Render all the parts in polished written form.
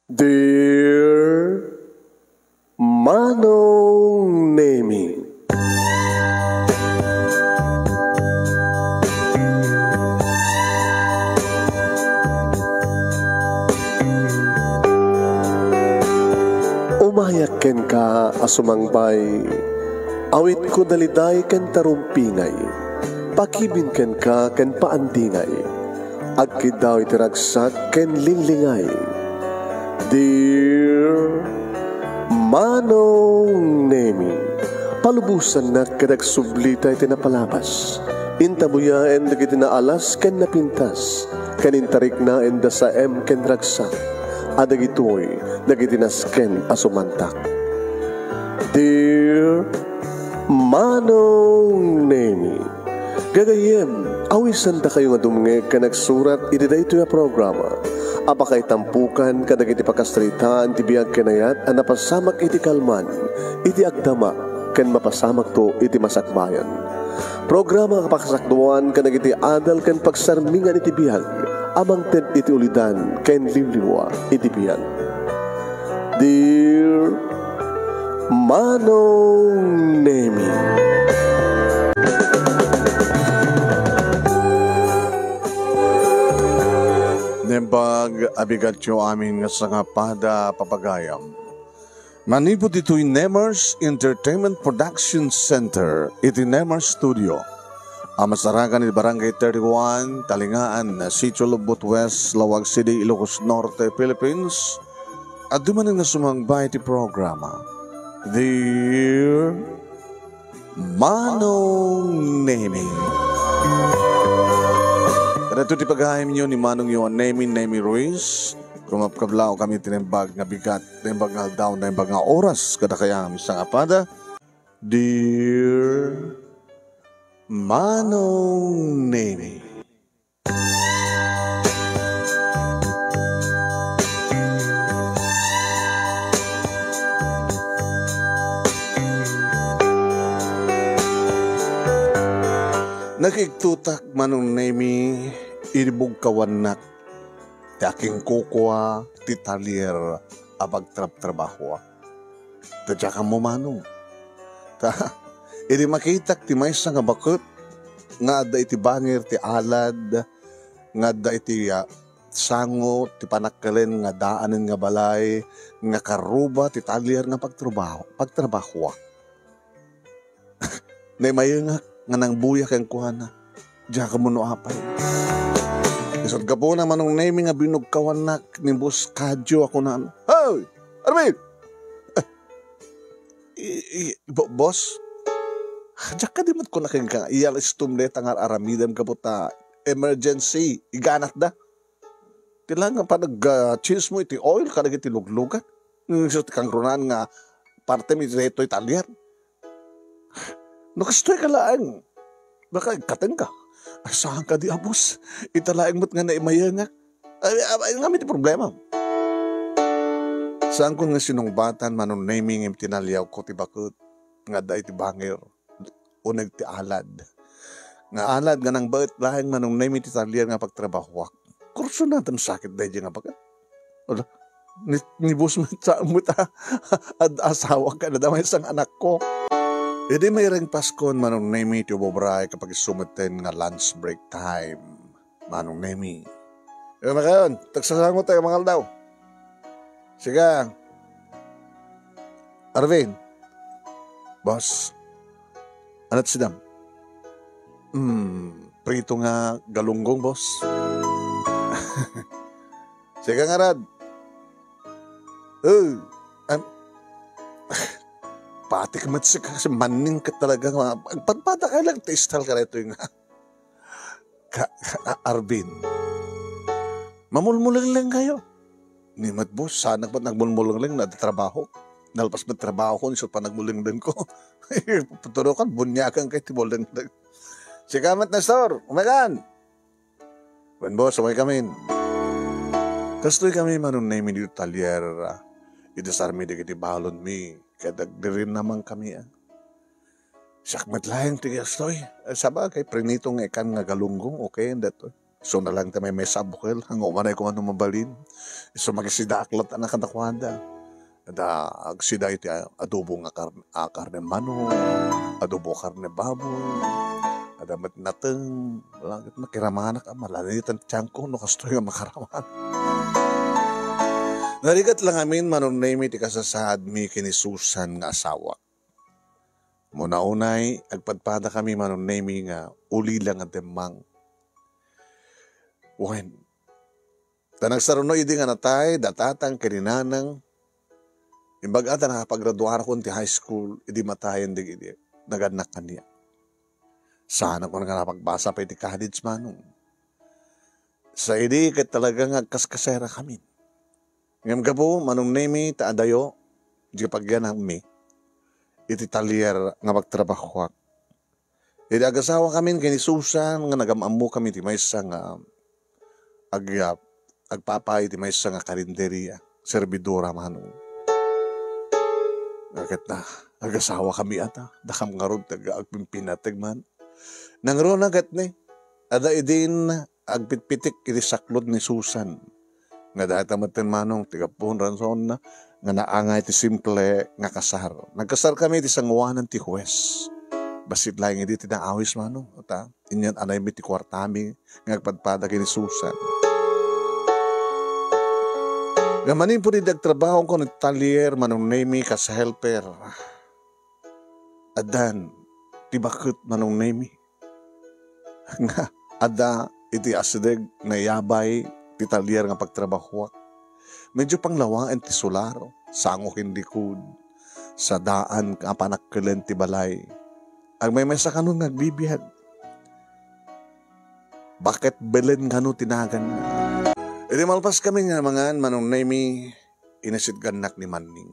Dear Manong Nemi, umayak ken ka asumangbay, awit ko daliday ken tarumpingay, pakibin ken ka ken paandingay, agkid daw itiragsak ken linglingay. Dear Manong Nemi, palubusan na kadag sublita iti napalabas, intabuya en dagiti naalas ken napintas, kanintarik na en da sa ken ragsak, adagitoy dagiti nasken asumantak. Dear Manong Nemi, gagayem, awisan ta kayo nga dumnge ka nagsurat iti daytoy a programa. Apakay tampukan kadag iti pakastritaan ti biyag kenayat a napasamak iti kalman, iti agdama, ken mapasamak to iti masakbayan. Programa kapakasakduan kadag iti adal ken pagsarmingan iti biyag, amang ted iti ulidan ken limliwa iti biyag. Dear Manong Nemi, nembag abigatyo amin nga sangapada papagayam. Manipod ito'y Nemers Entertainment Production Center, iti Nemers Studio. Amasaragan ni Barangay 31, Talingaan, Sitio Lubot West, Lawag City, Ilocos Norte, Philippines. At dumanin na sumangbay iti programa. Dear Manong Nemi. Ito ti paghahim nyo ni Manong yun, Nemi Ruiz. Kumapkablao kami tinembag nga bigat, tinembag nga daw, tinembag nga oras, kada kaya kami sa kapada. Dear Manong Nemi. Nakiktutak Manong Nemi, iribog kawanak, ti aking kukwa, ti talier, abag trabaho. Tadya ka mo Manong. Iri makitak ti maysa nga bakit, nga da iti bangir ti alad, nga da iti sango, ti panakkalin, nga daanin nga balay, nga karuba, ti talier nga pagtrabaho. Nay mayungak, nga nang buyak ang kuhana, diya ka mo no apay. Isod ka po na Manong Nemi nga binugkawanak ni Boss Kadyo ako na, Hoy! Armin! Boss? Diya ka di mat ko naking ka, iyal istumlet ang aramidam ka po ta, emergency, iganat da. Tila nga pa nag-cheese mo iti oil, ka nag-iti luglugan. Isod kang runan nga, parte mi ito italyan. Nakastoy ka lang. Baka kateng ka. Saan ka di abos? Italaing mo't nga naimayangak. Ay nga may problema. Saan ko nga sinungbatan Manong Nemi ng tinalyaw ko ti bakit nga da iti bangir. Unag ti alad. Nga alad nga nang bait lahing Manong Nemi ti talyan nga pagtrabahuak. Kurso natin sakit dahil nga bakit. Wala. Ni boss mo sa muta. At asawa ka na damay isang anak ko. Hindi may ring Paskon Manong Nemi ti ubobray kapag isumiten nga lunch break time. Manong Nemi. Yung na kayon, tagsasangot tayo mga daw. Sige. Arvin. Boss. Anat sidam? Prito nga galunggong, boss. Sige nga rad. Pati ka matsik kasi maning ka talaga. Pagpada ka lang, testal ka rito yung Arvin. Mamulmulang lang kayo. Ni matbos, sana ba't nagmulmulang lang na trabaho? Nalpas ba trabaho ko, nisot pa nagmuling din ko. Paturo ka, bunyakan kay timulang lang. Sikamat na store, umakan. When boss, umay kami. Kastoy kami Manong Nemi dito talyer. Idasarmi di kiti balon mi. Kadagdirin naman kami. Sakmat lang tigas to'y. Sabagay, prinitong ikan nga galunggong, okay, and that. So na lang may sabukil, ang umanay ko ano mabalin. So magisida aklat na katakwada. Ada agsida iti adobo nga karne manok, adobo karne baboy, ada matnateng, langit makiramanak malanitan tiyangko no kastoy nga makaraman. Narigat lang amin manunay ti kasasad mi kini Susan nga asawa. Muna-unay, agpadpada kami manunay mi nga uli lang at demang. Wen, tanagsaruno idi nga natay, datatang kininanang, imbag ata nakapagraduar ko ti high school, idi matayan di idi, naganak kaniya. Sana ko nga napagbasa pa iti college manong. Sa idi, kat talaga nga kaskasera kami. Ngam gabo, manong nemi, taadayo, di pagyan ang mi, iti talyer nga magtrabaho. Idi agasawa kami, kini Susan, nga nagamamu kami, ti may isang agpapay, ti may isang karinderya, servidora manong. Agad na, agasawa kami ata, dakam nga ron, agpimpinatag man. Nangro na gat ni, ada idin, agpitpitik, iti saklod ni Susan. Nga dahil tamatin manong, tigapon ranson na, nga naangay ti simple nga kasar. Nagkasar kami ti sanguanan ti huwes. Basit lang hindi ti naawis manong. Ata, inyan anay mi ti kwartami, nga agpadpada kini Susan. Gamanin po ni dagtrabaho ko ng talyer manong nemi kas helper. Adan, ti bakit manong nemi? Nga, ada iti asideg na yabay ti talyer nga pagtrabaho. Medyo panglawaan ti solaro, sango hindikod, sa daan ka panakkilen ti balay. Ang may sa kanun nagbibihag. Bakit belen kanu tinagan na? Iti malpas kami nga mga manong nemi inasit ganak ni Manning.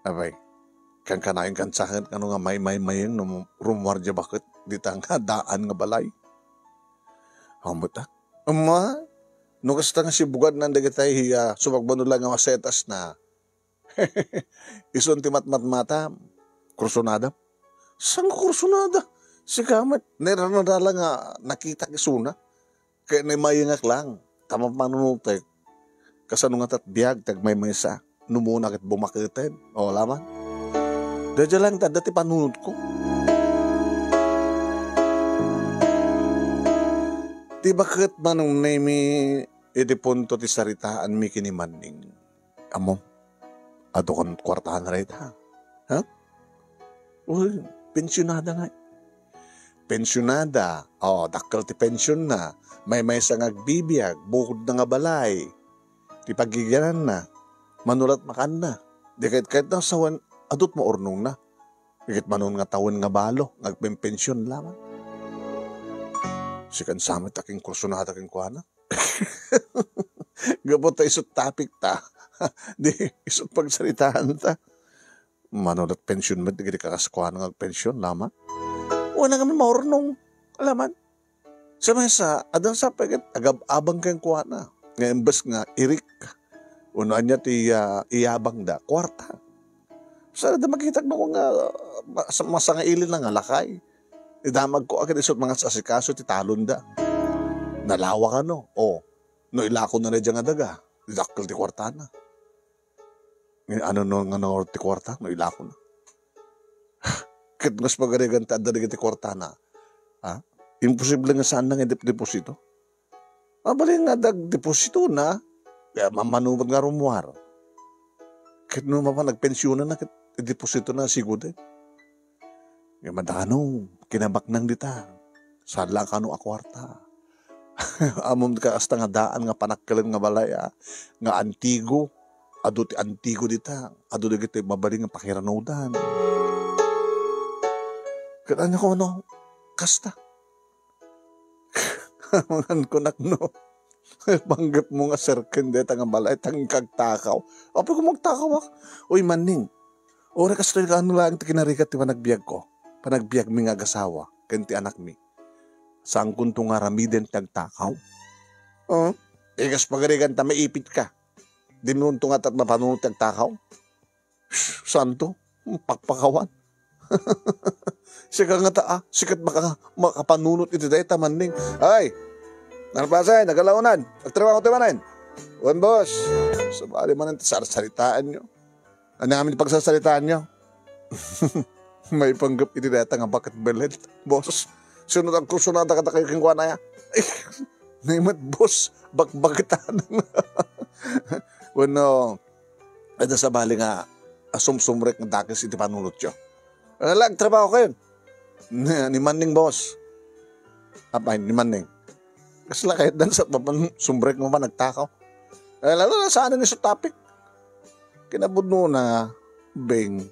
Abay, kang kanayon kansahan kanu nga may-mayang no rumwarja bakit ditang daan nga balay. Hambuta. Amma, no kasta nga si bugad na dagatay sumagbano lang nga masetas na. Ison ti matmata, kursunada. Sang kursunada? Si kamat, neranadala nga nakita kisuna. Kaya namayangak lang. Tamang panunutek. Kasano nga tatbiyag, tagmay sa numuna kit bumakitin. O, laman. Dadya lang, dati panunod ko. Di bakit manong nemi iti punto ti saritaan mi kini Manning. Amo, ato kon kwartahan na rin ha? Ha? Uy, pensyonada nga. Pensyonada. Dakkel ti pensyon na. May sa ngagbibiyag, bukod na nga balay. Ti pagigyanan na. Manulat makan na. Di kahit na sawan, adot mo ornong na. Kahit manon nga tawon nga balo, ngagpempensyon lamang. Sikan samit aking kursunada aking kuhana. Gabot ta isot topic ta. Di, isot pagsaritaan ta. Manulat pensyon mo, di kakaskuhan ng pensyon lamang. Wala nga maornong. Alaman. Sa mesa, adang sa pagat, agab-abang kang kuhana. Nga imbes nga, irik. Unaan niya ti iyabang da, kwarta. Sa da makita mo nga, masanga ilin na nga lakay. Idamag ko agad isot mga sasikaso ti talon da. Nalawa ka no. No ilako na na dyan nga daga. Idakkel ti kwarta na. Ano no nga no ti kwarta? No ilako na. Kit mas pagarigan ta da ti kwarta na. Ha? Imposible nga saan nang deposito. Mabali nga deposito na. Kaya mamanubad nga rumuar. Kit no mapa nagpensyonan na kit deposito na siguro. Nga madano, kinabak nang dita. Sadla ka no akwarta. Amom ka hasta nga daan nga panakkilan nga balaya. Nga antigo. Ado ti antigo dita. Ado di kita mabaling nga pakiranodan. Kaya niya ko ano, kasta. Mangan ko nakno. Banggap mo nga sirkin dita nga balay. Tang kagtakaw. Apo ko magtakaw. Uy Manning. Ora kasta ka ano lang kinarikat ti panagbiag ko. Panagbiag mi nga agasawa. Kanti anak mi. Saan kunto nga ramiden tagtakaw? Ikas pagarigan ta maipit ka. Di mo nung at mapanunod tagtakaw? Saan to? Pakpakawan. Sika nga ta sikat makapanunod iti day tamanning. Ay, Narapasay, nagalaunan. Nagtrabaho tayo manin. Wan, boss. Sabali man ang saritaan nyo. Ano namin pagsasalitaan nyo? May panggap itinata nga bakit belet. Boss, sunod ang kursunada ka kayo kingwa na ya. Ay, naimat, boss. Bakbakitan. Bueno, ito sa bali nga, asumsumrek ng dakis iti panulot nyo. Lang, trabaho kayo. Ni Manning, boss. Apay, ni Manning. Kasi lang kahit dan sa sumbrek mo ba nagtakaw. Lalo na saan na sa topic. Kinabudno na, Beng,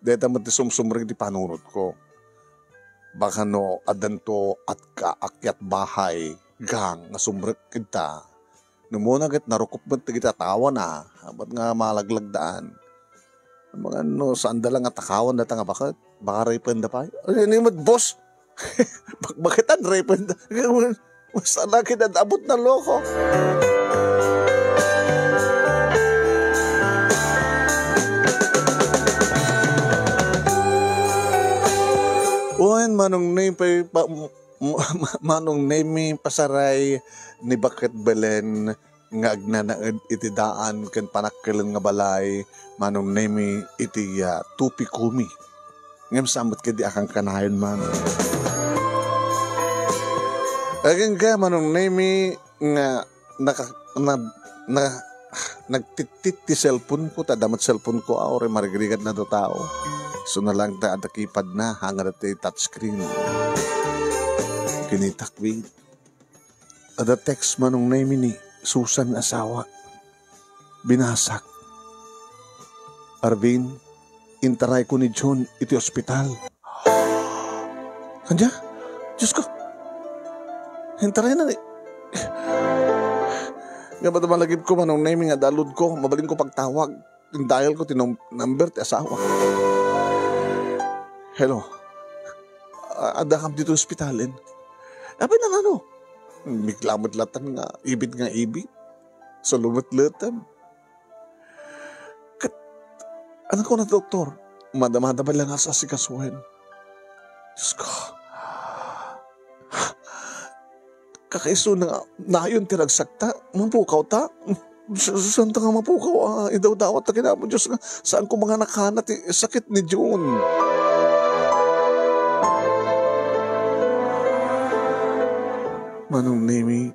deta mo ti sumsumrek di panunod ko. Baka no, adanto at kaakyat bahay, gang, nga sumrek kita. Numuna kat narukop mo ti kita tawa na, ba't nga malaglagdaan. Mga no, saan dalang nga takawan data nga bakit? Baka rapen da pa. Ano yung boss? Bakit ang rapen da? Mas laki na abot na loko. Uwan, manong name pasaray ni Bakit Belen nga agnanaed iti daan ken panakkelan nga balay manong name iti tupi kumi. Ngem samot kedi akang kanayon man. Aging ka manong name nga nagtitit ti cellphone ko, tadamat cellphone ko ore marigrigat na to tao. So na lang ta adakipad na hangar ti touchscreen. Kinitakwid. Ada text manong name ni Susan asawa. Binasak. Arvin, intaray ko ni John iti ospital. Kanya? Diyos ko. Intaray na ni. Nga ba malagip ko manong name nga dalod ko. Mabaling ko pagtawag. Dial ko number ti asawa. Hello. Ada kam dito ospitalin. Abi na ano? Biglamot latan nga, ibig nga ibig. So lumot-lutan. Ano ko na doktor? Madamada ba lang sa sikasuhin? Diyos ko. Kakaiso na yun tiragsakta. Mapukaw ta? Saan ta nga mapukaw? Idaw-dawat na kinamo Diyos nga. Saan ko mga nakahanat? Sakit ni June. Manong nemi,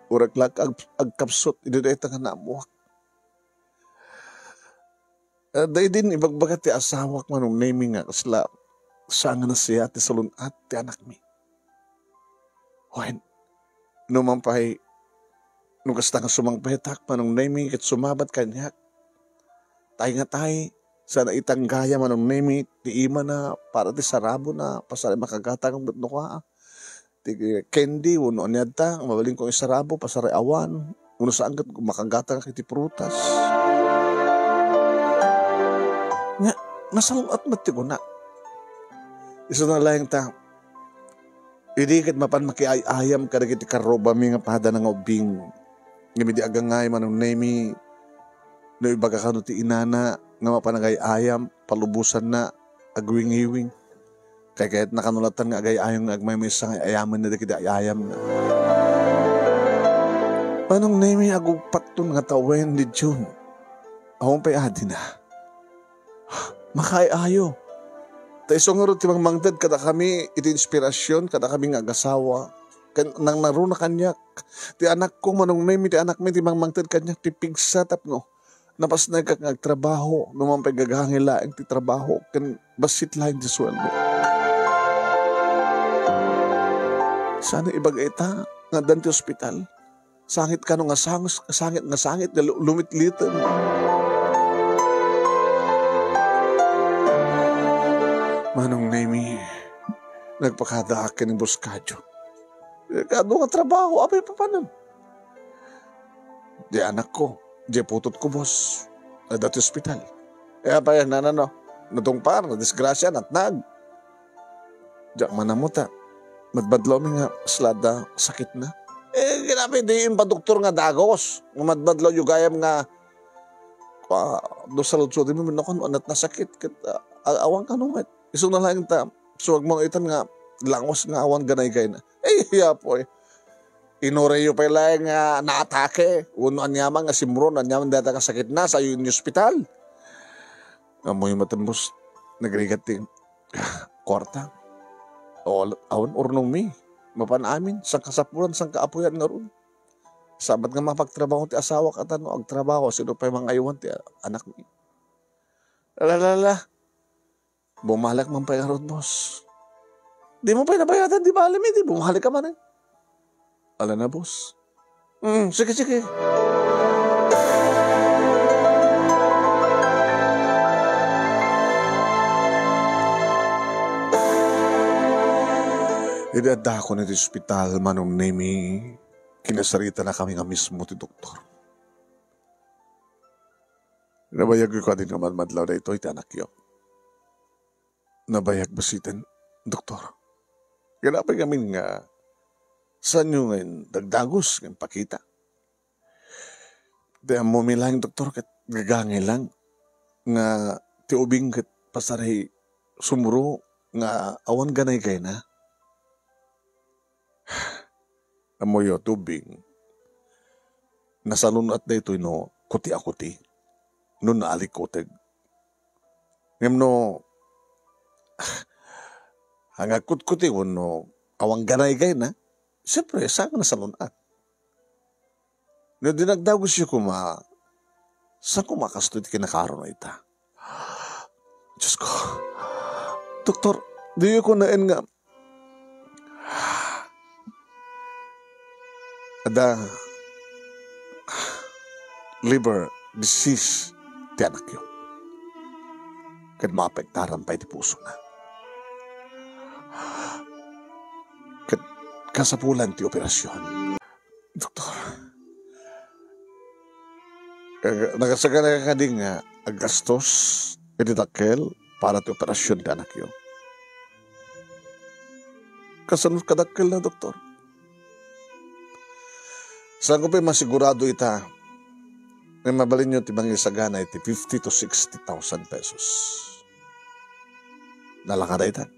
uraglak agkapsot, idudeta nga namuak. Day din ibagbagat ti asawak manong nemi nga kasla saan nga na siya ti salunat ti anak mi. Wen, numampay, nung kasta nga sumangpetak manong nemi kat sumabat kanyak. Tay nga tay, sana itanggaya manong nemi ti ima na para ti sarabo na pasali makagatang ang betno ka. Candy, uno anyadta, mabaling kong isarabo, pasaray awan, uno sa anggat, makagata ka kiti prutas. Nga, nasalungat mati ko na. Isa na lang ta, idikit mapan makiayayam ka na kiti karoba mi nga pada ng ubing. Ngamidi agangay manong nemi, no ibaga ka no ti inana, nga mapanagayayam, palubusan na, agwing-iwing. Kaya kahit nakanulatan nga agay-ayam nga agmay-misa nga ayaman na dikit ayayam na. Panong nemi agupat to nga tawen ni June. Akong pa'y adi na. Makaayo. Taiso nga rin timang mangdad kada kami iti inspirasyon, kada kami nga agasawa. Nang naruna kanyak. Ti anak ko manong nemi, ti anak mi timang mangdad kanyak, ti pigsa tapno. Napas na kagtrabaho, naman pa'y gagangila ang ti trabaho, kan basit lain ti sweldo. Sana ibagay ta nga danti ospital. Sangit ka no nga sangit nga lumitlitan. Manong nemi, nagpakada akin ng buskadyo. Kado nga trabaho, apay pa panan. Di anak ko, di putot ko boss, na dati ospital. Pa yan na natungpar, na disgrasya, natnag. Diyak manamuta. Madbadlaw mi nga slada sakit na. Kinabi di yung padoktor nga dagos. Madbadlaw yung gayam nga do sa lutsod mo minakon anat na sakit. Awang ka nungat. Iso na lang ta. So wag mong itan nga langos nga awan ganay gay na. Hiya po Inoreyo pa lang nga naatake. Uno anyaman nga simron, anyaman data ka sakit na sa yung hospital. Amoy matambos, nagrigat ting kwarta. O, awan urnong mi. Mapan amin, sang kasapuran, sang kaapuyan nga ron. Sabat nga mapagtrabaho ti asawa ka tano, agtrabaho, sino pa yung mga ayuan ti anak mi. Lalala, bumalik man pa yung ron, boss. Di mo pa nabayatan, di ba alam di bumalik ka man eh. Ala na, boss. Sige, sige. Idada ko na ti hospital, manong nemi, kinasarita na kami nga mismo ti doktor. Nabayag ko din naman madlaw na ito, iti anak yo. Nabayag basitan, doktor. Ganapay kami nga, saan nyo ngayon dagdagos ng pakita? Dahil mo milang, doktor, kat gagangay lang, nga tiubing kat pasaray sumuro, nga awan ganay kay na. Amoyo tubing. Nasalunat na ito no, kuti-akuti. No naalikoteg. Ngam no, hangakut-kuti ko no, awang ganay-gay na, siyempre, saan ka nasalunat? No dinagdagos siya kuma, saan kumakastod kinakaroon na ita? Diyos ko, doktor, di ko nain nga, ada liver disease ti anak yun. Kad maapektaran pa iti puso na. Kad kasapulan ti operasyon. Doktor, nagasagana ka din nga agastos iti dakkel para ti operasyon ti anak yun. Kasanot kadakkel na, doktor. Saan ko pa masigurado ita, may mabalin nyo tibang isagana iti 50 to 60,000 pesos. Nalaka na ita.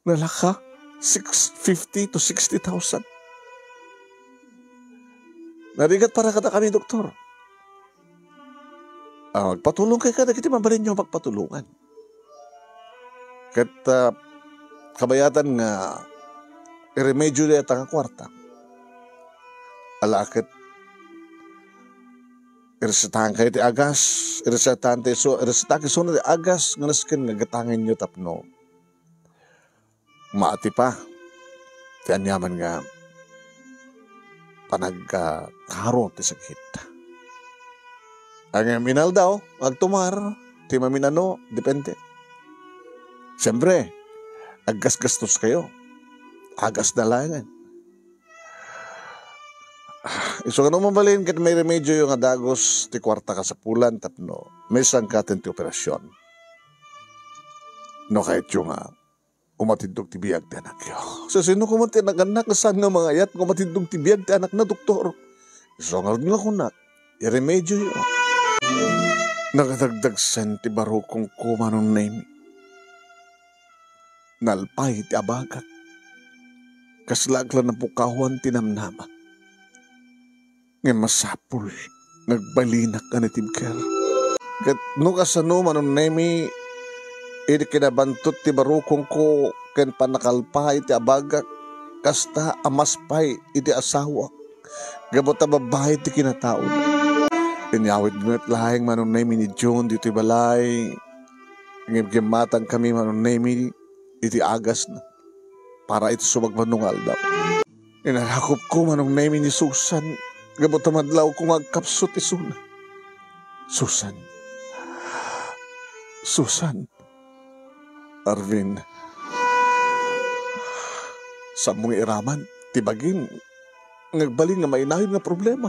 Nalaka? 50 to 60,000. Narigat para kata kami, doktor. Magpatulong kayo kada, kiti mabalin nyo magpatulungan. Kat kabayatan nga, iremedyo na ita nga kwarta. Alakit iresetahan kayo ti agas, iresetahan ti sunod ti agas, nga naskin nga gatangin nyo tapno. Maati pa, ti anyaman nga panagkaro ti sakit. Ang minal daw, agtumar, ti maminano, depende. Siyempre, aggas-gastos kayo, agas na langan. So ano mabalin kat may remedyo yung adagos ti kwarta ka sa pulan tapno may sangkaten ti operasyon. No kahit yung umatindog ti biyag ti anak yo. So sino kumunti nag-anak saan nga mga yat umatindog ti biyag ti anak na doktor. So nga kunak, i-remedyo yun. Nagadagdag sen ti barukong kumanong name. Nalpay ti abagat. Kaslagla na pukawan ti namnama. Nga masapul, nagbalinak ka ni Tibker. Kat no kasano manon nemi, iti kinabantot ti barukong ko, ken panakalpay ti abagak, kasta amaspay iti asawa, gabot a babae ti kinataon. Inyawid ngunit lahing manon nemi ni John dito balay, ngimgimatang kami manon nemi iti agas na, para iti sumagmanungal daw. Inalakop ko manong nemi ni Susan, gabot madlaw kung agkapsot isuna. Susan. Susan. Arvin. Sa mong iraman, tibagin, nagbalin nga mainahid na problema.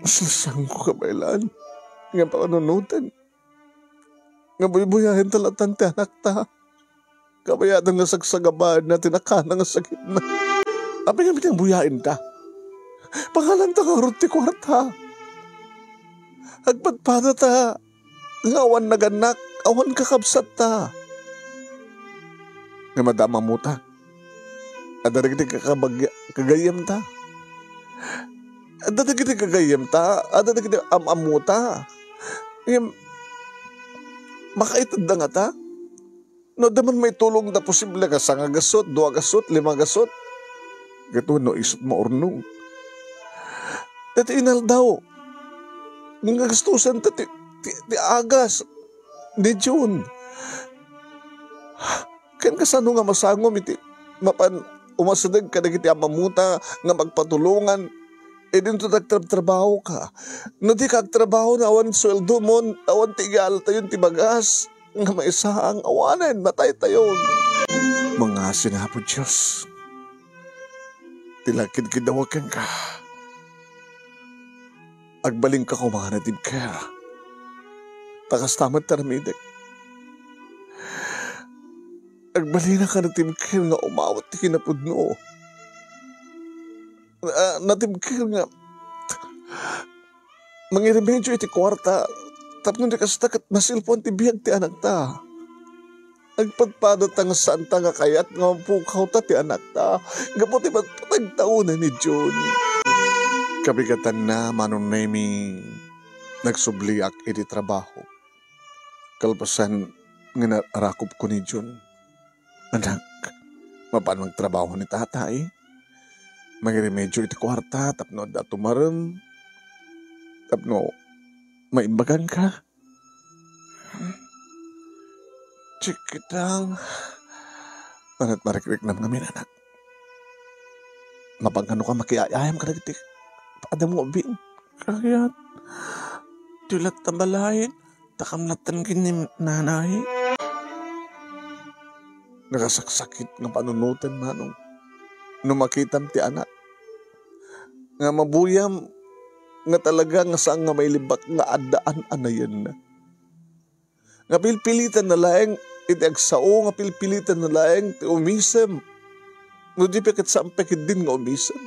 Sasang ko kabailan, nga pakanunutan. Nga buy-buyahin talatan ti anak ta. Kabayadang nasagsagabaan na tinakana nga sakit na. Apay nga bitang buyain ta. Pangalan ta karot ti kwarta. Agpadpada ta. Nga awan naganak, awan kakabsat ta. Nga madama mo ta. Ada na kita kagayam ta. Ada na kita kagayam ta. Ada na kita amamuta. Makaitad na nga ta. No, daman may tulong na posible ka sa nga gasot, 2 gasot, 5 gasot. Gato, no, isot mo ornong. Dati inal daw. Nga gastusan ta, ti agas. Di June. Kan kasano nga masangom, iti, mapan, umasadag ka na kiti amamuta, nga magpatulungan. E din to nagtrabaho ka. No, di kagtrabaho na awan sweldo mo, awan tigal tayo tibagas. Nga maisahang awanan, matay tayo. Mga sinapod Diyos, tilakid kidawakan ka. Agbaling ka kumanatid ka. Takas tamad taramidik. Agbaling na ka natimkir nga umawat ti kinapudno. Natimkir nga mangiremedyo iti kwarta. Tapno di kastakat masilpon ti biyag ti anak ta. Agpadpadat ang santa nga kayat nga pukaw ta ti anak ta. Gapo ti pagtagtaunan ni John. Kabigatan na manong nami nagsubliak iti trabaho. Kalpasan nga narakop ko ni John. Anak, mapan magtrabaho ni tatay. Magiremedyo iti kwarta, tapno da tumarem. Tapno maimbagan ka. Chikitang. Manat marikrik na mga minanak. Mapagkano ka makiayayam ka nagtik. Paada mo abing. Kayat. Tulat tambalayin. Takamlatan kinim nanay. Nakasaksakit ng panunutan manong. Numakitam ti anak. Nga mabuyam. Nga talaga nga saan nga may libak nga adaan anayan na. Nga pilpilitan na laeng iti agsao nga pilpilitan na laeng ti umisem. No di pekit sampekit din nga umisem.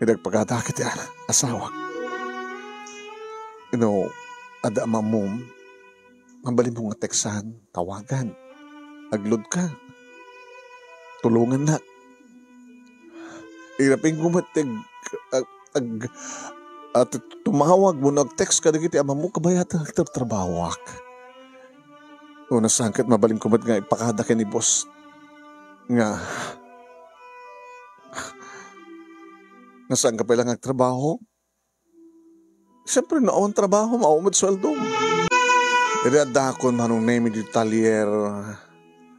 Nagpagkadakit yan, asawa. Ada mamom, mabali mo nga teksan, tawagan, aglod ka, tulungan na. Irapin kumatig, at tumawag mo, nag-text ka na kiti, ama mo, kabayatan nagtatrabawak. O nasangkat, mabaling kumat nga, ipakadakin ni boss, nga, nasaan ka pa lang nagtrabaho? Siyempre, naon trabaho, maumad sweldo. Iradakon manong name di talier,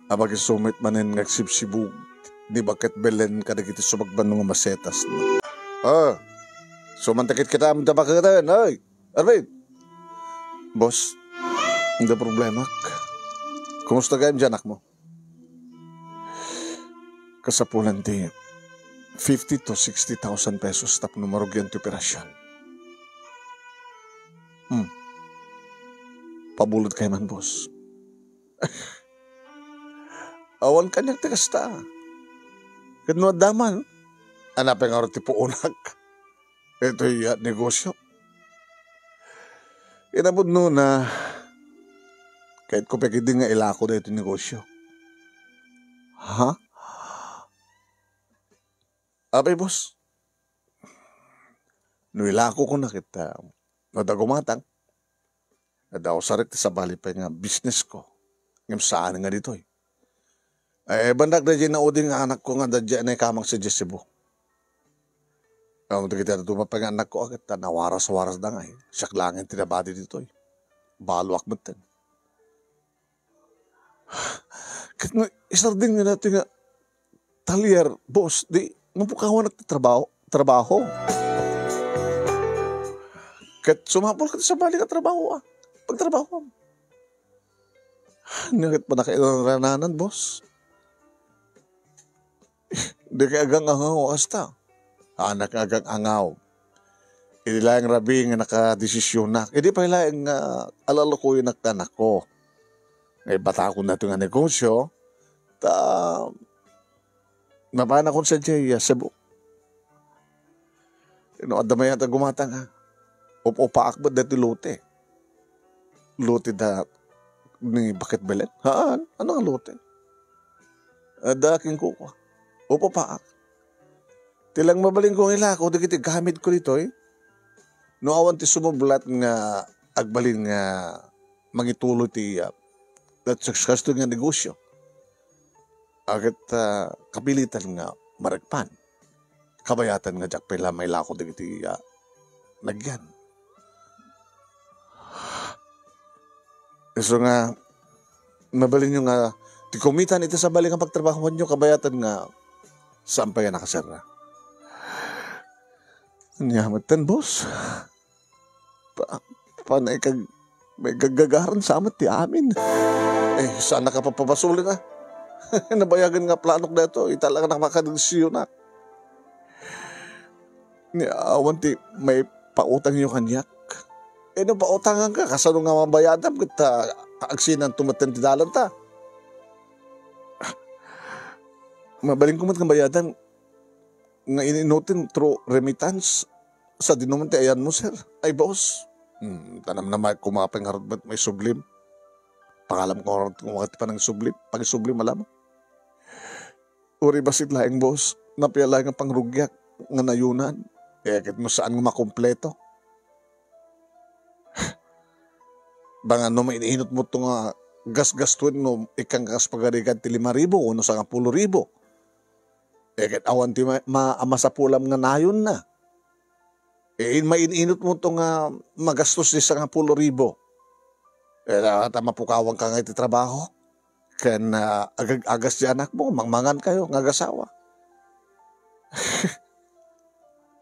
abag isumit manin ngagsibsibug, di bakit belen kada kita sumagban ng masetas. Sumantakit kita ang tabakataan, ay, Arvin. Boss, hindi problema. Kumusta kayo dyan, anak mo? Kasapulan di, 50 to 60,000 pesos tap numarugyan ti operasyon. Pabulod kayo man, boss. Awan kanyang tikasta. Kanwa daman, anapin nga ti puunak. Ito yung negosyo. Inabot no na, kahit ko pekidin nga ilako na ito negosyo. Ha? Abay, boss. Nuilako ko na kita. Nadagumatang. Nadaw sarit sa bali pa nga business ko. Ngam saan nga dito eh. Bandak na dyan na uding nga anak ko nga dyan na ikamang sa Jesibo. Kamu kita tumapag nga anak ko agad. Nawaras-waras na nga eh. Siyak langin tinabadi dito eh. Baluak matan. Isarding nga natin nga talier, boss, di mapukawan nagtatrabaho. Kat sumapol ka sa bali ka trabaho ah. Pagtrabaho. Nangit pa na kayo rananan, boss. Di ka agang angaw asta. Anak agang angaw. Hindi lang rabi nga nakadesisyon na. Hindi pa lang alalo ko yung nagtanak ko. Ngay bata ko na ito nga negosyo. Napana ko sa Jaya, Cebu. Adamay at gumatang ha. Upaakbad dati lote. Lote da ni bakit belen? Haan? Ano ang lote? Daking ko. Upo pa. Tilang mabaling ko nila ako, dagiti gamit ko dito eh. No awan ti sumublat nga agbalin nga mangitulo ti at successful nga negosyo. Agad kapilitan nga maragpan. Kabayatan nga jak pala may lako dagiti nagyan. So nga, mabalin nyo nga, ti kumitan ito sa balik ang pagtrabaho nyo, kabayatan nga, saan pa yan nakasara? Nyamatan, boss. Panay kag, may gagagaran sa amat ti amin. Saan nakapapabasuli na? Nabayagan nga planok na ito, italaga na makadagsiyo na. Awan ti, may pautang nyo kanyak. No pautangan ka, kasano nga mabayadan, kita kaaksinan tumaten ti dalan ta. Mabaling kumat ng bayadan, nga ininutin through remittance, sa dinuman ti ayan mo, sir. Ay, boss, tanam na may kumapang harap ba't may sublim. Pangalam ko harap kumakati pa ng sublim, pag-sublim alam. Uri basit laing, boss, napiyala nga pangrugyak, nga nayunan, kit mo saan nga makompleto. Banga no maininot mo ito nga gas-gastuin no ikang kaspagarigan ti 5,000 o no sa 10,000. Ket awan ti maamasapulam nga nayon na. Maininot mo ito nga magastos di sa 10,000. Mapukawang ka nga iti trabaho. Ken agas di anak mo, mangmangan kayo, nga gasawa.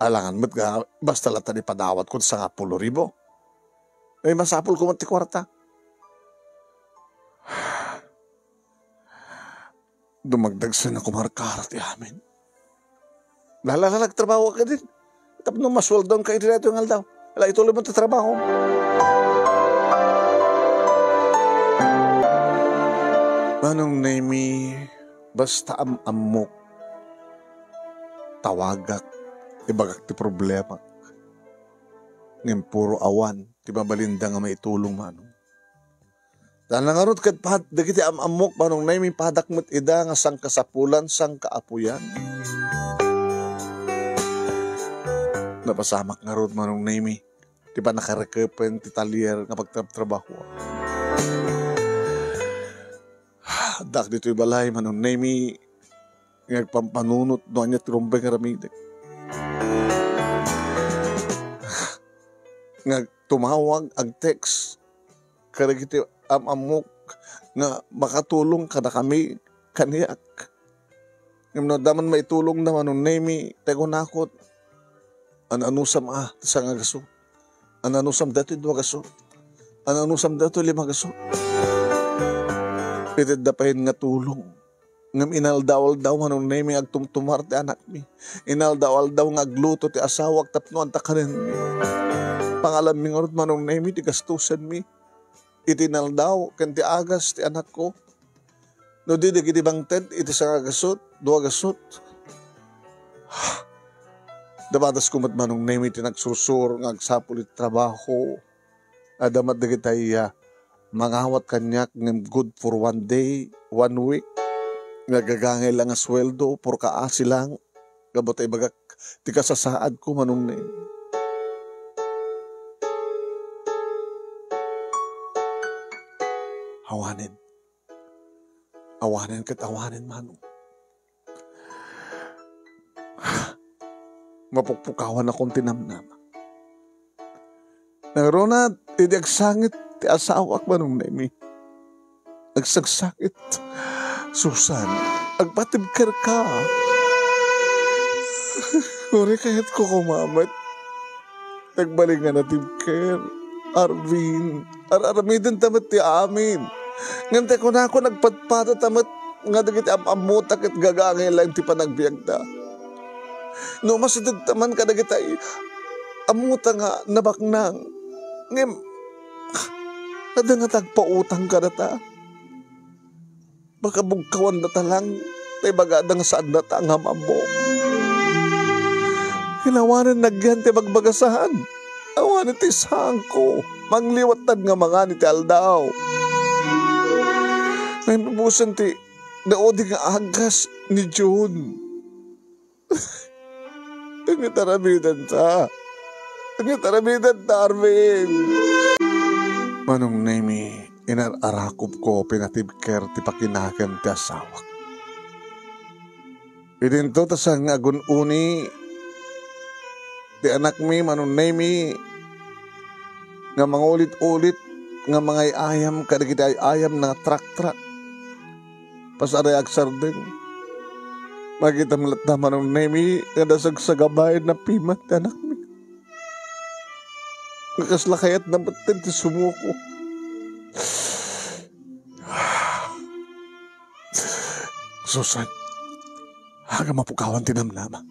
Alangan mo't nga, basta lata ni padawat ko sa 10,000. Masapul ko mati kwarta. Dumagdag sa na kumarkarat amin. Nagtrabaho ka din. Tapos nung maswaldon ka din ito yung aldaw. Wala ituloy mo ito trabaho. Manong Nemi, basta amok, tawagak, ibagak ti problema. Ngayon puro awan. Di ba balinda nga may tulong manong. Dahil nangarot kat pahat, dagiti amok manong na may padak mo't ida nga sang kasapulan, sang kaapuyan. Napasamak ngarot manong naimi. Di ba nakarekepen ti talyer nga pagtrabaho. Dak dito ibalay manong naimi. Ngagpampanunot doon niya tirumbay nga ramidek. Tumawag ang text karagiti amok nga makatulong ka na kami kaniyak. Ngayon daman maitulong naman nung nemi tego nakot anusam sa nga gaso. Anusam dato 2 gaso. Anusam dato 5 gaso. Pitid dapahin nga tulong. Ngam inaldawal daw manong nemi agtumtumar ti anak mi. Inaldawal daw nga agluto ti asawak tapno anta kanin mi. Pangalan mi ngorot manong naimi ti gastusan mi. Itinal daw kanti agas ti anak ko. No di dagiti bangted iti sa gasot, 2 gasot. Dapatas kumat manong naimi ti nagsusur ngagsapul iti trabaho. Adamat dagiti mangawat kanyak ng good for 1 day, 1 week. Nagagangay lang ang sweldo, por kaasi lang. Gabot ay bagak ti kasasaad ko manong naimi. Awanin kat awanin manong. Mapukpukawan akong tinamnama. Narona, hindi agsangit ti asawak manong naimi. Agsagsakit. Susan, agpatibker ka. Kuri kahit ko kumamat. Nagbalingan na tibker. Arvin, aramidin tamat ti amin. Ngante ko na ako nagpadpada tamat nga dagiti amutak at gagangay lang ti panagbiag da. No masidad taman ka dagiti amuta nga nabaknang. Ngem, kada nga tagpautang ka na ta. Baka bugkawan na talang tay bagadang saan na ta ang hamamo. Hinawanan nagyan ti magbagasahan. Awan iti sangko, mangliwatan nga mga ni ti aldaw. May mabusan ti naudi nga agas ni June. Ang taramidan ta. Ang taramidan ta, Arvin. Manong Nemi, inararakop ko pinatibker ti pakinakan ti asawak. Idinto ta sa ngagun uni ti anak mi Manong Nemi nga mga ulit-ulit nga mga ayam kadagiti ayam na trak-trak. Pasaray agsardeng. Makita mo lahat naman ng Nemi nga nasagsagabay na pimat ti anak mi. Nakaslakayat na batin ti sumuko. Susan, haga mapukawan tinamnama.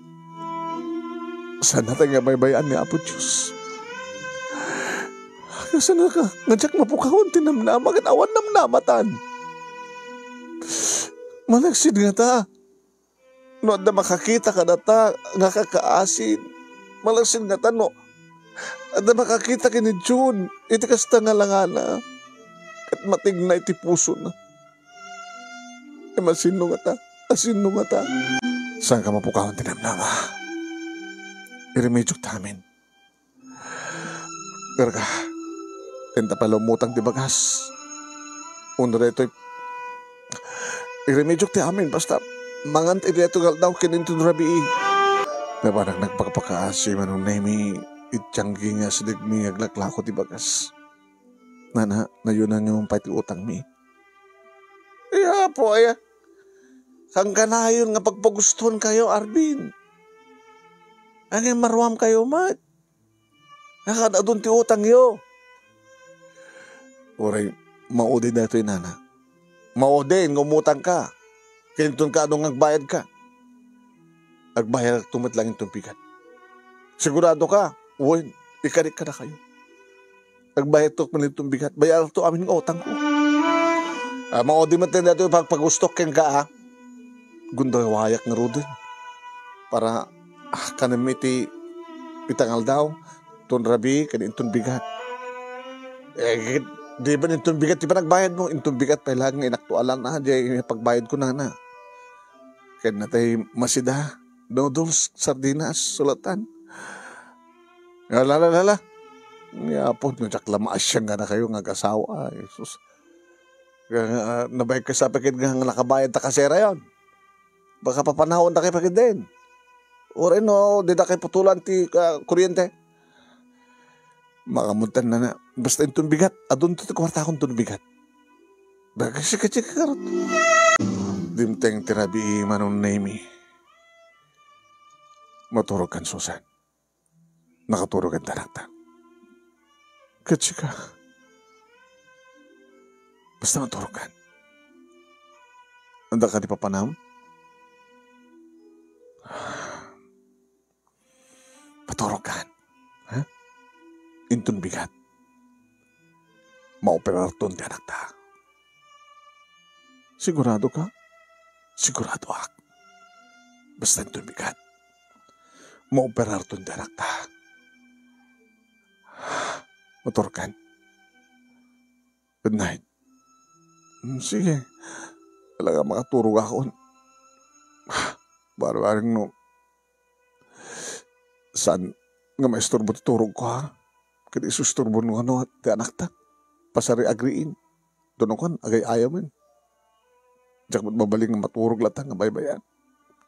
Sana tayo nga baybayan ni Apo Diyos. Haga sana ka, ngadyak mapukawan tinamnama, awan namnamatan. Malagsid nga ta. No, na makakita ka na ta, nga kakaasin. Malagsid nga ta, no. At na makakita ka ni June, iti kasta nga langana. At matig na iti puso na. E masino nga ta, asino nga ta. Saan ka mapukawan tinamnama? Iremedyo tamin. Pero ka, enta palumutang di bagas. Uno na ito'y iremedyo ti amin, basta mangant ito daw kinintun rabi. Nabanag nagpagpakaasi Manong Nemi, itiyanggi nga sidig mi aglaklako ti bagas. Nana, nayunan yung pati utang mi. Iya po, ay. Kang kanayon nga pagpagustuhan kayo, Arvin. Ang marwam kayo, mat. Nakadadun ti utang yo. Oray, maudin na ito nana. Maudin, ngumutang ka. Kinitun ka anong nagbayad ka. Nagbayad tumat lang itong pikat. Sigurado ka, uwin, ikarik ka na kayo. Nagbayad to man itong bigat. Bayar to amin ng utang ko. Maudi man tayo natin pagpagustok ken ka, ha? Gundoy wayak nga rodin. Para kanamiti pitangal daw. Tunrabi, kanintong bigat. Di ba nintong bigat? Di ba nagbayad mo? Intong bigat pa lang nga inaktualan na. Di pagbayad ko na na. Kaya na tayo masida. Noodles, sardinas, sulatan. Lala. Nga po, naklamaan siya nga na kayo nga kasawa. Jesus. Nabayag ka sa pakid nga nakabayad ta kasera yon. Baka papanahon na kayo pakid din. O rin no, di na kayo putulan ti kuryente. Makamuntan na. Basta itong bigat. Adun to kwarta akong itong bigat. Baka sika-sika karot. Dimteng tirabi Manong Nemi. Maturog kan Susan. Nakaturog ang tanakta. Katsika. Basta maturog kan. Anda ka di papanam? Maturog kan. Ha? Intun bigat. Mauperarton ti anak ta. Sigurado ka? Sigurado ak. Basta intun bigat. Mauperarton ti anak ta. Maturkan. Good night. Sige. Talaga makaturog ako. Barbaring no. Saan nga maisturbo turog ko, ha? Kaya isusturbo no ano at ti anak ta. Pasari agriin. Doon ko, agay ayaw man. Diyak ba't mabaling nga maturog latang nga baybayan.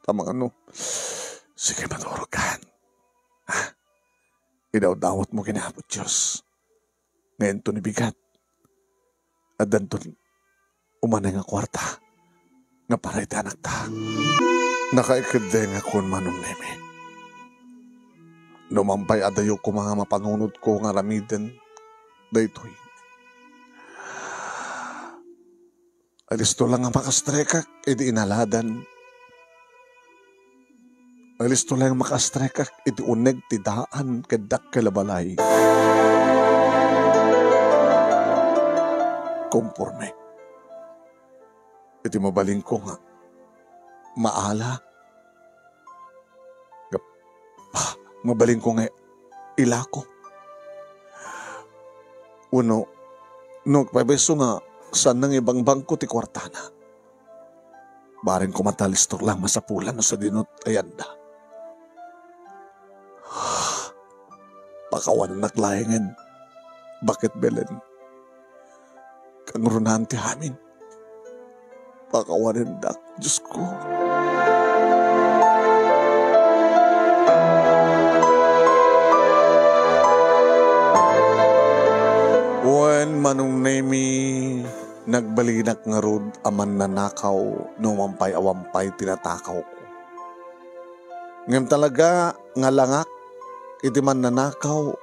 Tamang ano. Sige maturog kan. Ha? Idaw-dawat mo kinahapot Diyos. Ngayon to ni bigat. At danton, umanay nga kwarta. Nga paray ti anak ta. Nakaikadeng ako Manong Nemi. Numampay adayo ko mga mapanunod ko nga ramiden. Daytoy. Alisto lang nga makastrekak, edi inaladan. Alisto lang makastrekak, edi uneg ti daan kadak kalabalay. Komporme. Iti mabaling ko nga. Maala. Mabaling ko nga ilako. Uno, paibeso nga saan nang ibang bangko ti kwartana. Baring kumatalistor lang masapulan no sa dinot ayanda. Pakawan naglayangan. Bakit Belen? Kang runahan ti hamin. Pakawanan dak, Diyos ko. Wen manong nemi nagbalinak nga rod aman nanakaw numampay awampay tinatakaw ko. Ngem talaga nga langak iti man nanakaw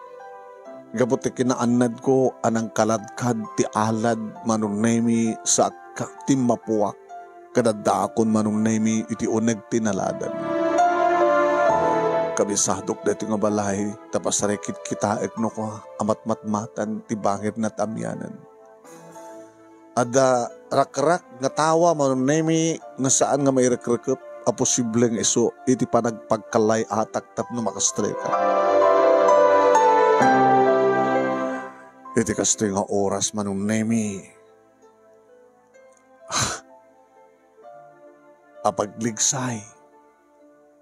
gabot ti kinaanad ko anang kaladkad ti alad manong nemi sa timmapuak kadadakon manong nemi iti uneg tinaladan. Kabisadok dati nga balay tapas rekit kitaek no ko amat-matmatan ti bangir na tamyanan. Ada rak-rak nga tawa manong nemi nga saan nga may rekrekep a posibleng iso iti panagpagkalay atak tapno makastreka. Iti kastoy nga oras manong nemi apagligsay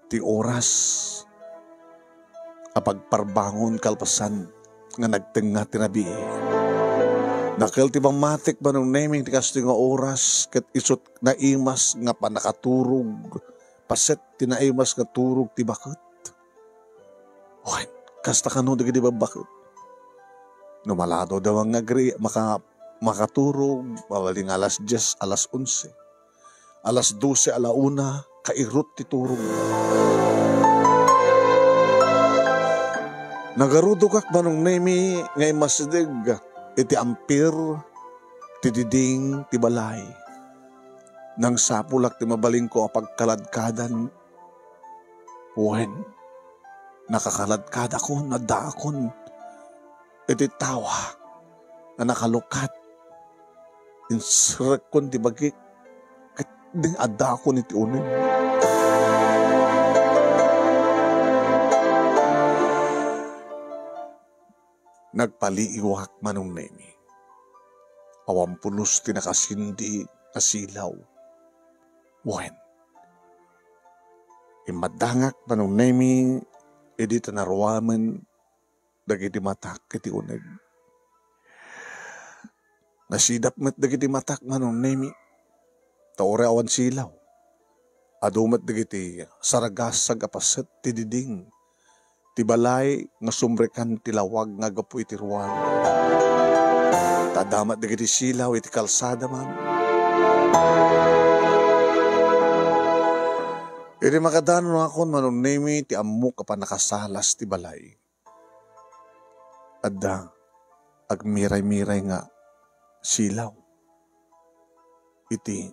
ti oras apagparbangon kalpasan nga nagtenga tinabi. Nakil ti matik manong naming ti kastoy nga oras ket isot naimas nga panakaturog paset ti naimas nga turog ti bakit. Oy, kasta kano dagi di ba bakit? Numalado daw ang agri makaturog mawaling alas 10, alas 11. Alas 12, alauna, kairot ti turog. Nagarudok ak manong nemi ngay masdig iti ampir ti diding ti balay. Nang sapulak ti mabaling ko apagkaladkadan. Wen, nakakaladkada ko, nadakon. Iti tawa na nakalukat. Insirek kon ti bagik. Kat ding adakon iti unin. Nagpaliiwak manong nemi. Awampulos ti nakasindi kasilaw. Wen. Imadangak manong nemi edi tanarwaman dagiti matak iti uneg. Nasidap met dagiti matak manong nemi. Taore awan silaw. Adumat dagiti saragasag apaset ti diding. Ti balay nga sumrekan ti lawag nga gapu iti ruwan. Tadamat dagiti silaw iti kalsada man. Iti makadanon akon manong nemi ti ammo kapan nakasalas ti balay. Adda agmiray-miray nga silaw. Iti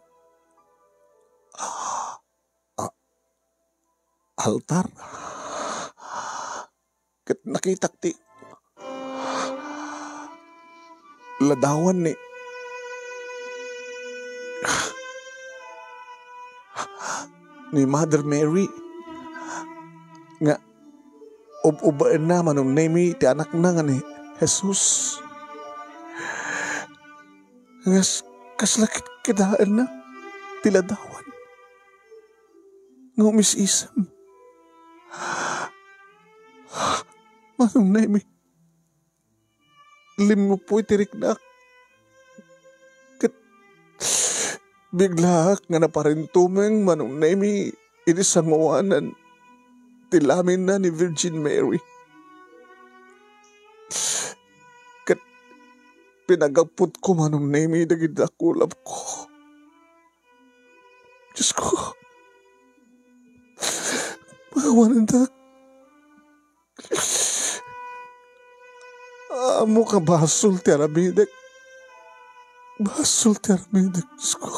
altar. Ket nakitak ti ladawan ni Mother Mary nga ubaan na manong nemi ti anak na nga ni Jesus. Nga kaslakit kidaan na ti ladawan nga umisisam. Manong nemi, lim mo po itiriknak. Kat bigla nga naparintumeng manong nemi inisanguanan tilamin na ni Virgin Mary. Kat pinagapot ko manong nemi dagidakulap ko. Diyos ko, magawanandak. Amo ka basol ti aramidek. Basol ti aramidek. Diyos ko.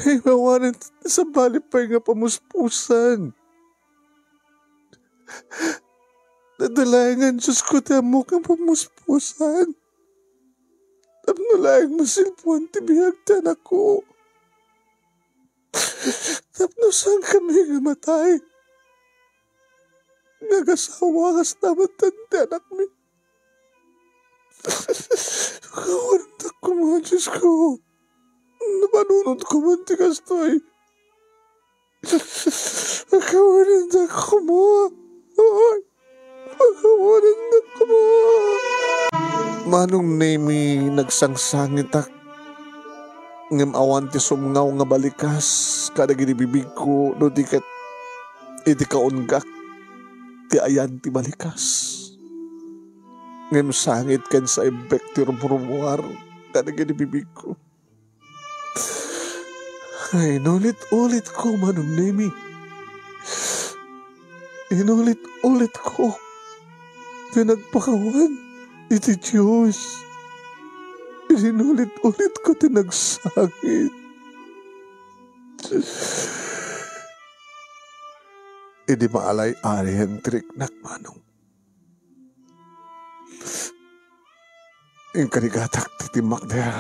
Ay, mawanan sa balipay nga pamuspusan. Nadalangan, Diyos ko, ti amo ka pamuspusan. Tapno lang masilpuan ti bihag ti anak ko. Tapno saan kami nga matay. Nagasawa kas naman tante anak mi. Kawan Kuma, Diyos ko. Napanunod ko man ti kastoy. Pagkawanan na ko mo. Pagkawanan na ko mo. Manong Nemi nagsangsangit ak. Ngem awan ti sumngaw nga balikas. Kada ginibibig ko no di kat iti kaunggak. Ti ayan ti balikas. Ngem sangit ken sa ebek ti rumrumuar. Kada ginibibig ko. Ay, inulit-ulit ko, Manong Nemi. Inulit-ulit ko. Tinagpakawan, iti Diyos. Inulit-ulit ko, tinagsakit. Idi maalay-alay ang triknak, Manong. Yung karigatak titimak der.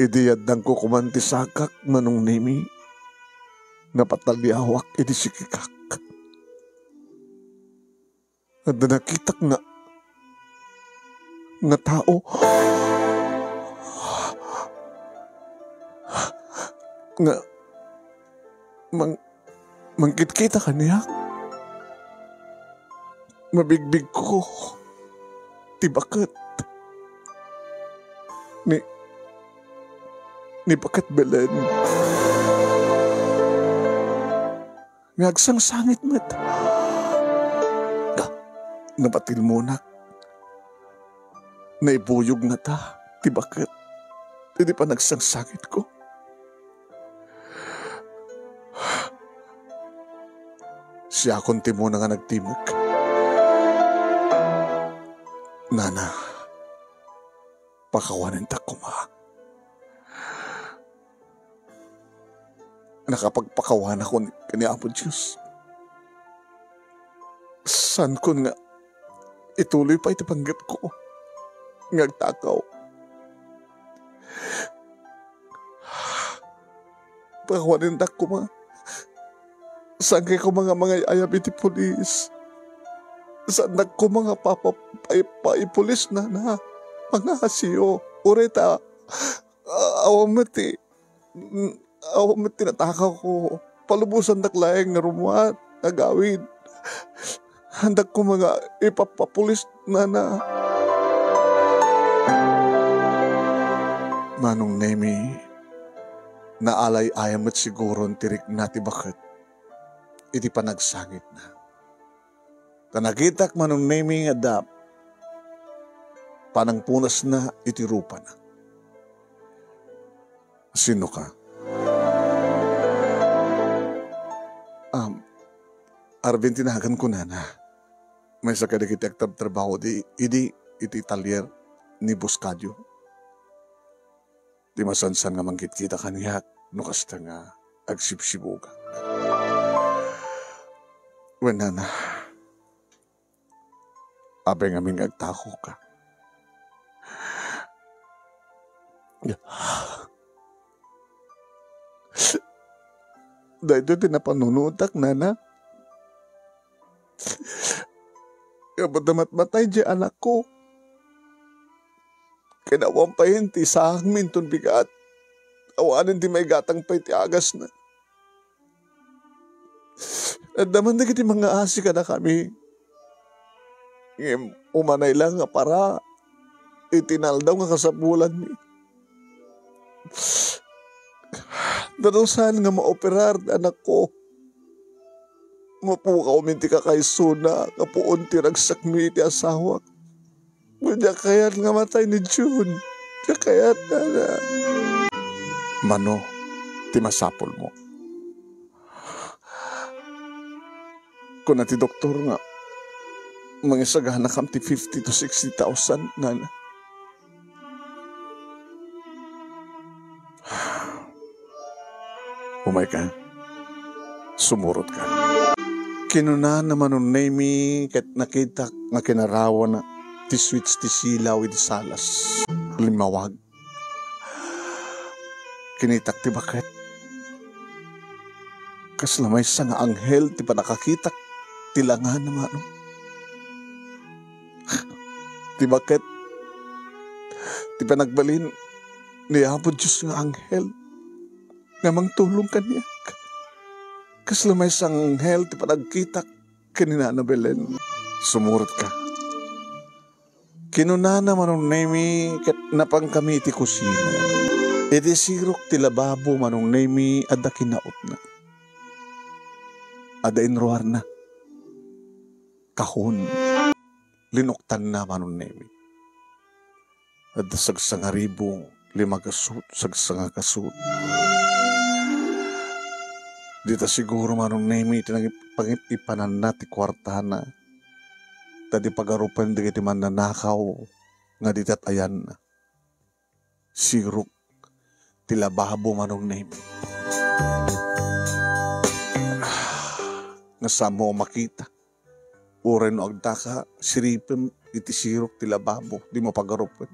Idiyadang ko kumantisakak, Manong Nemi. Napatalyawak, idi sikikak. At nakitak nga tao. Nga, mangkitkita ka niya. Mabigbig ko. Tibakat. Ni Bakat Belen. Ngagsang sangit mat. Napatil mo na. Naibuyog na ta. Ti Bakat. Hindi pa nagsangsangit ko. Siya konti mo na nga nagtimag. Nana, pakawanan ta kuma. Nakapagpakawan ako ni Apo Diyos. San ko nga ituloy pa itipanggap ko. Ngagtakaw. Pakawanin tak ko ma. Saan kayo ko mga ayab iti pulis? Saan ko mga paipulis na mga hasiyo. Ureta, awamati. Awa mo tinatakaw ko. Palubusan naklayang nga rumuat, nagawid. Handak ko mga ipapapulis na. Manong Nemi, naalay-ayam at siguro tirik na ti Bakat. Iti pa nagsangit na. Kanakitak Manong Nemi nga dap. Panang punas na iti rupa na. Sino ka? Arvin, tinahagan ko na. May sakadikit aktab trabaho iti talyer ni Buscadio. Di masansan nga manggit kita kaniyak no kasta nga agsipsibuga. Wenana, abay nga ming agtako ka. Dahil doon tinapanunutak, Nana. Kabatamat matay di anak ko. Kinawang pa yun ti sahang minton bigat. Awanan di may gatang pa iti agas na. At naman na kiti mga asi ka na kami. Umanay lang nga para itinaldaw nga kasapulan ni. Darusan nga maoperar anak ko. Mapukaw minti ka kay Suna, kapuon ti ragsakmi ti asawa. Kaya kayat nga matay ni June. Kaya kayat na. Mano, ti masapol mo. Kung na ti doktor nga, mangisagahan na kam ti 50,000 to 60,000 na. Umay ka. Sumurot ka. Kinuna naman Manong Nemi ket nakita nga kinarawan na ti switch ti silaw iti salas. Limawag. Kinitak ti Bakat. Kaslamay sa nga anghel ti panakakitak ti langan naman. Ti bakit? Ti panagbalin ni Apo Diyos nga anghel nga mangtulong kaniya. Kasla may isang anghel ti panagkita kanina na Belen. Sumurot ka. Kinunana manong nemi ket napang kami ti kusina. Iti sirok ti lababo manong nemi adda kinaot na. Ada inruar na. Kahon. Linuktan na manong nemi. Adda sagsangaribong limagasut sagsangakasut. Dita siguro manong nemi tinagipangit ipanan na ti kwartana. Tadi pagarupan di kiti mananakaw nga ditat ayan na. Sirok ti lababo manong nemi. Nga samo makita. Uren o agdaka, siripin iti sirok ti lababo. Di mo pagarupan.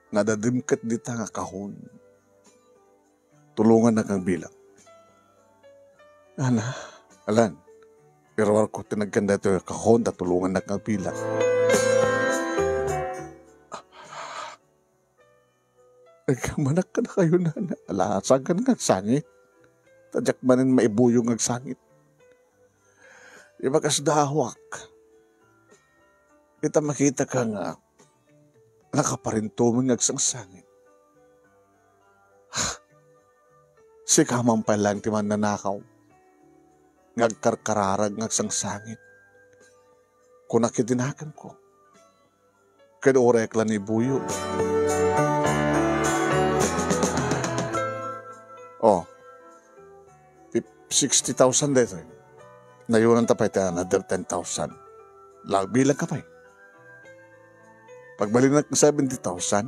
Nga dadimkat dita nga kahon. Tulungan na kang bilang. Ana, alan. Pero ako tinagkanda ito yung kahon, tatulungan na kang bilang. Nagkamanak ka na kayo na. Alasan ka na sangit. Tadyak manin maibuyong ang sangit. Ibakas dahawak. Kita makita ka nga. Nakaparintuming agsang sangit. Si kamang palang ti man nanakaw. Ngagkarkararag ngagsang sangit. Kung nakitinakan ko. Kaya orek lang ni Buyo. Oh. 60,000 dito. Nayunan tapay tayo another 10,000. Bilang ka pa eh. Pagbalik na ng 70,000,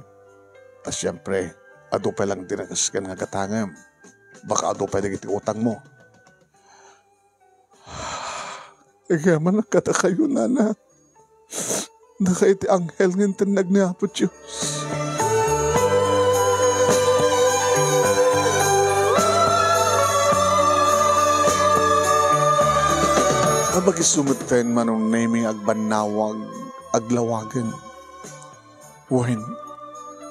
tas siyempre, ado pa lang tinakas ka nga katangam. Baka ado pa iti utang mo. Kaya man nakata kayo, nana. Nakaiti anghel ng tinag ni Apo Diyos. Kapag isumuten manong naming agbanawag, aglawagan. Wen,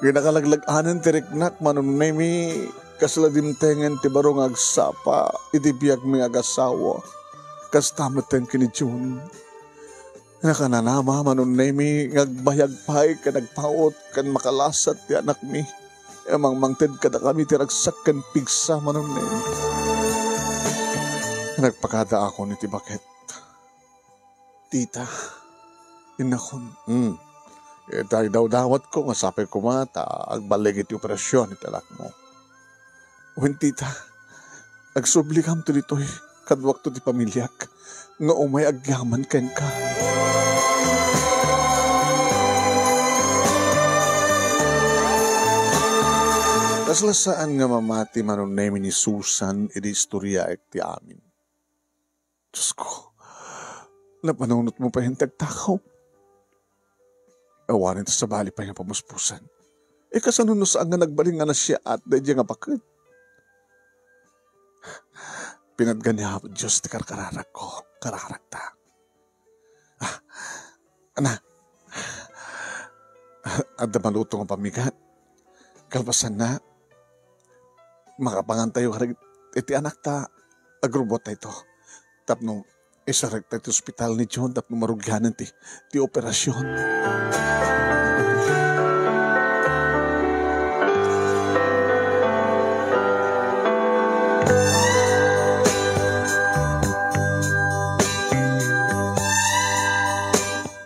ginakalaglag-anan tiriknak manong naming kasaladimtengan ti barong agsapa, itibiyag may agasawa. Kastamatan kini June. Nakananama manon nemi ngagbayag pay ka nagpaot kan makalasat ti anak mi. Emang mangted kada kami tiragsak kan pigsa manon nemi. Nagpakada ako ni Tibaket. Tita, inakon. Tayo daw dawat ko, masapay ko mata, agbalig iti operasyon iti alak mo. Uwin tita, nagsublikam to dito eh. Kadwak to ti pamilyak, nga umay agyaman ken ka. Kaslasaan nga mamati manon namin ni Susan, iti istorya ek ti amin. Diyos ko, napanunot mo pa yung tagtakaw. Awarin to sa bali pa yung pamuspusan. Kasanuno saan nga nagbaling nga na siya at dahil nga bakit. Pinadgan niya Apo Diyos ti karkararak ko. Kararak ta. Ana. Adda malutong ang pamigat. Kalpasan na. Makapangantayo karag iti anak ta. Agrubot na ito. Tapno isarag ta iti ospital ni John. Tapno marugyanan ti operasyon.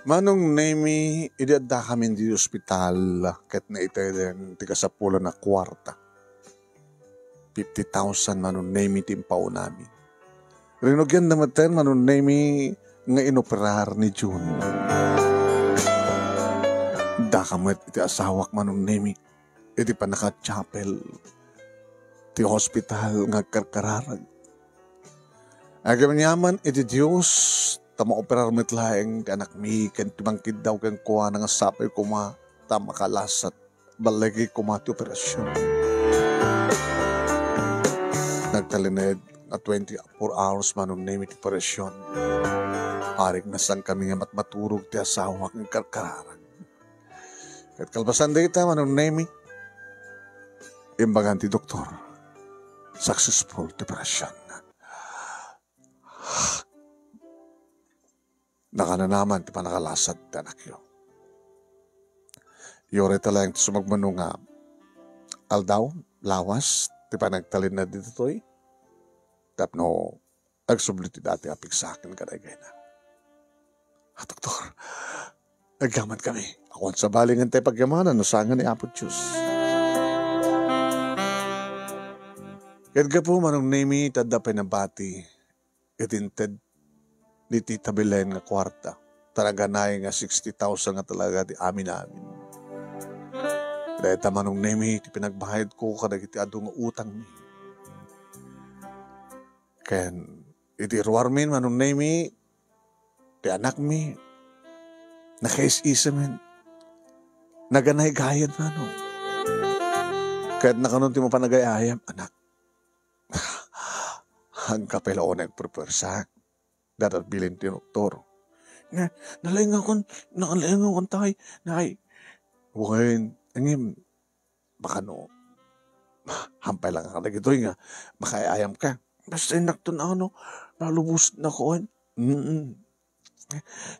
Manong nemi, idadda kami di ospital, ket na ito din, tiga sa pula na kwarta. 50,000 manong nemi timpaw namin. Rinugyan naman tayo manong nemi nga inoperar ni June. Da kamat iti asawak manong nemi, iti pa naka-chapel, ti hospital nga karkararag. Agam niyaman iti Diyos, tama operar met laeng anak mi kan timangkid daw kan kuha nga sapay kuma tama kalasat balagi kuma ti operasyon. Nagtalined na 24 hours manong name ti operasyon. Arik na sang kami nga matmaturog ti asawa ng karkararan. At kalpasan dita manunemi, imbagan ti doktor, successful operation. Nakananaman ti panakalasad ti anak yo. Yore talang ti sumagmano nga aldaw, lawas, ti panagtalin na dito to'y. Tapno, agsubli ti dati apig sa akin kadagay na. Doktor, nagyaman kami. Ako sa balingan tayo pagyamanan, nusangan ni Apo Diyos. Kaya po manong nemi, tadapay na bati, itinted, ni Tita Belen nga kwarta. Talaga na nga 60,000 nga talaga di amin. Dahil tamanong nemi, ti pinagbahid ko kadag iti ado nga utang mi. Kaya iti ruarmin manong nemi, ti anak mi, nakais-isa min, naganay gayad mano. Kaya nakanon ti mo panagayayam, anak, ang kapela o nagprepare sa dapat bilin ti doktor. Nalaingan kon tayo. Nay, bukain, angim, baka no, hampay lang ang nagitoy nga, makayayam ka. Basta inak to na ano, nalubos na ko.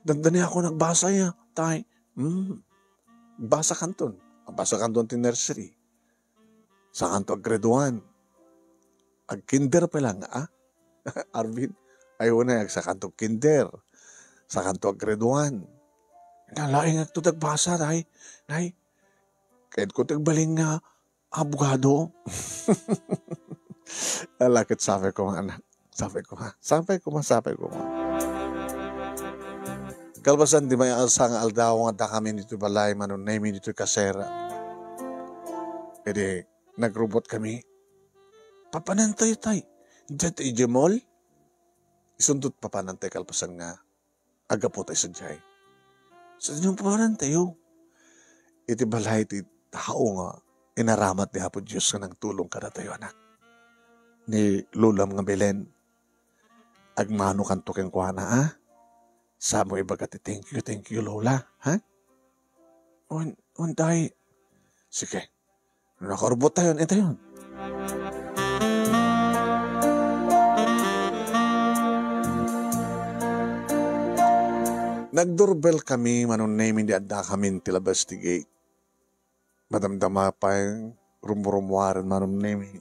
Dandani ako nagbasa niya, tay. Basa kanton. Basa kanton ti nursery. Sa kanto aggraduan. Ag-kinder pa lang, Arvin, ayaw na sa kanto kinder. Sa kanto aggraduan. Nalaing ito nagbasa, tay. Nay, kahit ko tagbaling nga, abogado. Alakit sabi ko, anak. Sabi ko. Kalbasan di may alsang aldaw nga da kami dito balay manunay mi dito kasera. Edi nagrobot kami. Papanantay tay. Dito ijemol. Isundot papanantay kalpasan nga. Agapo tayo sa jay. Sa inyong papanantay yo. Iti balay iti tao nga. Inaramat ni Apo Diyos nga ng tulong kada tayo anak. Ni Lulam nga Belen. Agmano kanto keng kuhana Sa mo ibagati, thank you, Lola. Ha? Unday. Sige. Nakarubot tayo. Ito yun. Nagdoorbell kami, manunay, hindi adda kami tilabas ti gate. Madamdama pa yung rumurumuaran, manunay,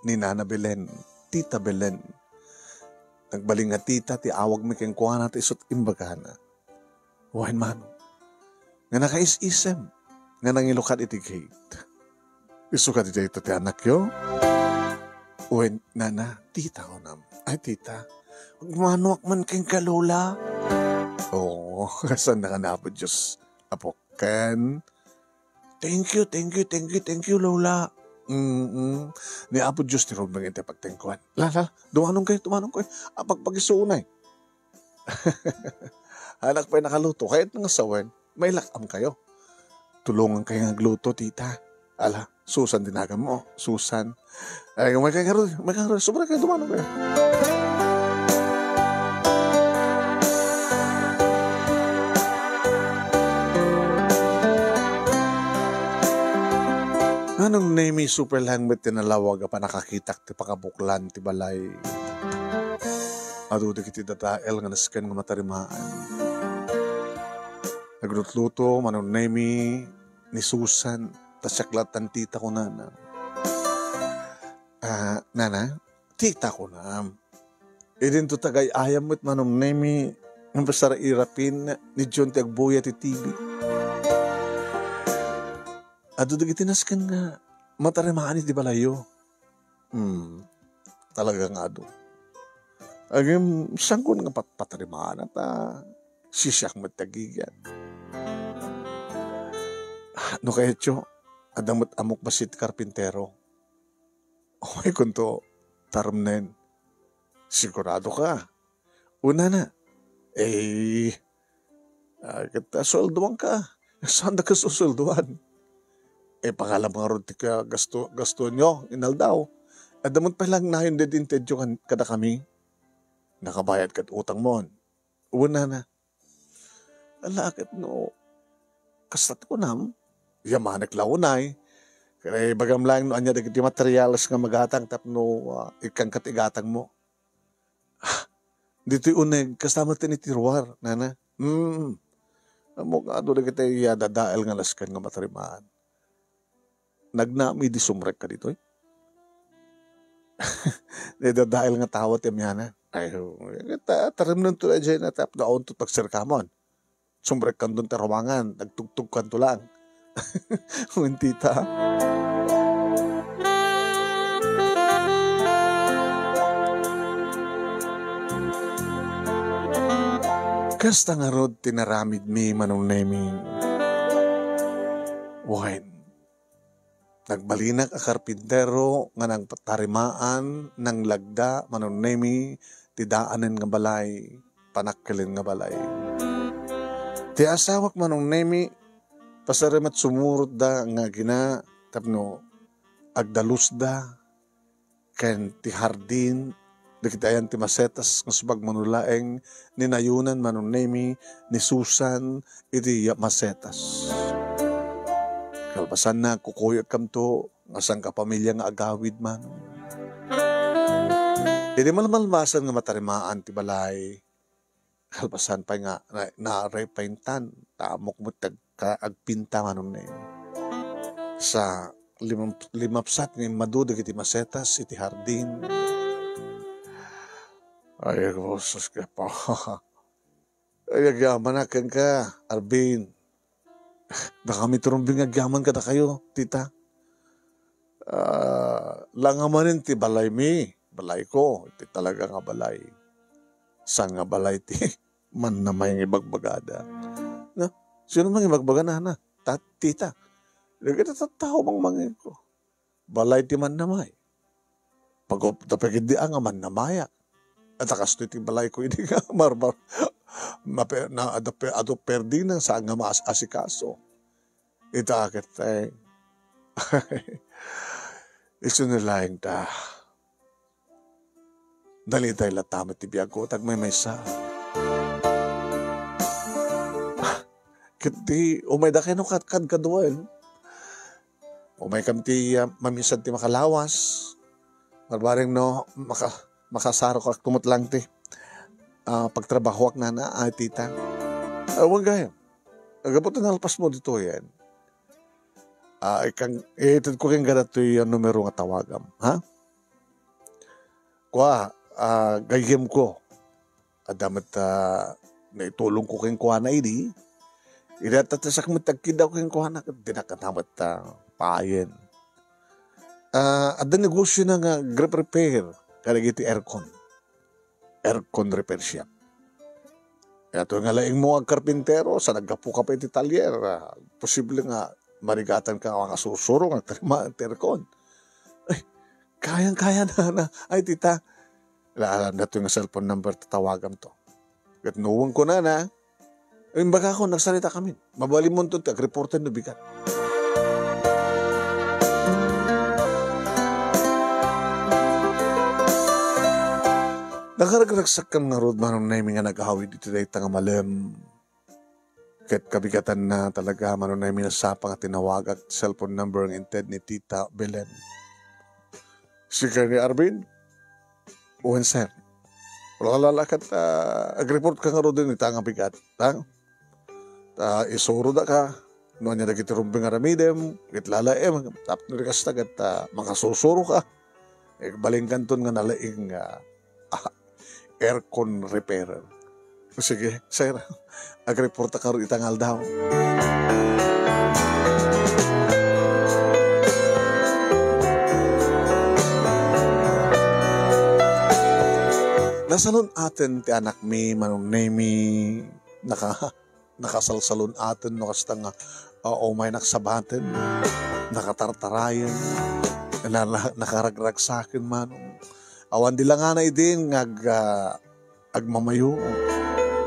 ni Nana Belen, Tita Belen. Nagbaling nga tita, ti awag mi keng kuha na ti isot imbagana. Wahin mano. Nga nakais-isem. Nga nangilukat iti gate. Isukat iti ito ti anak yo. Wahin, nana, tita ko nam. Ay, tita. Magmanuak man keng kalola. Oo, kasan na ka na po, Diyos. Apo, Ken. Thank you, Lola. Ni Apo Diyos ti Robang iti pagtengkuhan. Lala, dumanong kayo. Pagpagisuunay. Anak pa'y nakaluto. Kahit nga sawen, may lakam kayo. Tulungan kayo nagluto, tita. Ala, Susan dinagan mo. Susan. Ay, may kayo. Sobra kayo, dumanong kayo. Anong name super lang met tinalawag pa nakakitak ti pakabuklan ti balay. Ado di kiti datael nga nasken nga matarimaan. Naglutluto manong name ni Susan tasyaklat tita ko nana. Nana, tita ko na. Idin to tagay ayam met manong name ng pasara irapin ni John ti agbuya ti TV. Ado di nasken nga matarimaan di balayo. Talaga nga ado. Agim, saan ko nga patarimaan at sisyak matagigyan. No kaya tiyo, adamot amok basit karpintero. Okay kunto, taramnen. Sigurado ka. Una na. Kita solduan ka. Saan na ka susolduan? Pangalam nga ron ka gasto nyo, inaldaw. At damot pa lang na yung dedintedyo kada kami. Nakabayad kat utang mo. Una na. Alakit no. Kastat ko nam. Yamanek launay. Kaya bagam lang no anya dagiti materials nga magatang tapno ikang katigatang mo. Dito uneg kasama tinitiruar nana. Amo nga do dagiti dadael nga laskan nga matarimaan. Nagnami di sumrek ka dito. Dadael nga tawat yamyana. Ay, tarim nun to na dyan na tap daon to tagsirkamon. Sumrek kan doon tarawangan, nagtugtug kan to lang. Muntita. Kasta nga rod tinaramid mi manong naming. Wine. Nagbalinak a karpintero nga nang patarimaan ng lagda manong nami tidaanen nga balay, panakkelin nga balay. Ti asawak manong nami pasarimat sumurot da nga gina tapno agdalus da ken ti hardin dikitayan ti masetas nga subag manulaeng ninayunan manong nami ni Susan iti masetas. Kalpasan na kukuyot kam to, ngasang kapamilya nga agawid man. Hindi malmalmasan nga matarimaan ti balay. Kalpasan pa nga, naaray paintan, tamok mo agpinta manong na yun. Sa limapsat ng madudag iti masetas, iti hardin. Ay, sus ka pa. Ay, agamaнаkan ka, Arvin. Kami turumbing agyaman kada kayo, tita. Langamanin ti balay mi. Balay ko. Ti talaga nga balay. Sa nga balay ti man na may ibagbagada. Na, sino mang ibagbaga na? Tita. Lagay na tao mang mangin ko. Balay ti man na may. Pag tapagid di ang man na maya. At akas ti balay ko hindi nga marbar. Ado perdi na sa nga maasikaso. Itakit ay isunulaing ta. Dalitay latamat ti biyago tag may sa. Kiti umay da kayo kad kaduan. Umay kam ti mamisan ti makalawas. Marbaring no makasaro ka tumot lang ti. Pagtrabahoak na tita. Huwag gaya. Agabutan na alpas mo dito yan. Itad ko kang gana ito yung numero nga tawagam. Ha? Kwa, gayem ko. Adamat naitulong ko kang kuha na ini. Idatasak mo tagkidaw kang kuha na. Dinakatamat paayin. Ada negosyo na nga grip repair. Kaya iti aircon repair shop. Ito nga laing mo ang karpintero sa nagkapu ka pa iti talyer. Posible nga marigatan ka ang asusuro ang aircon. Ay, kayang-kaya na. Ay, tita. Alam na ito yung cellphone number tatawagam to. At nuwang ko na. Ay, baka ako nagsalita kami. Mabalim mo ito, ag-reporter na bigat. Nakaragraksak kang narod manong namin nga nag-ahawid dito dahil nga malam. Kahit kabigatan na talaga manong namin nasapang at tinawag at cellphone number ang inted ni Tita Belen. Sige ni Arvin, uwan sir. Wala lalakat, ag-report ka nga ro din ita nga bigat. Isuro da ka, noon niya nagitirumbing nga ramidem, itlalaem, tap narikas tagat, makasusuro ka. Balingkan ton nga nalaing aircon repairer. Sige, sir. Ag-reporta ka rin itangal daw. Nasalon atin ti anak mi, manong nami, nakasalsalon atin, no kasta nga, may naksabatin, nakatartarayan, nakaragrag sa akin, manong. Awan di lang anay din, agmamayo.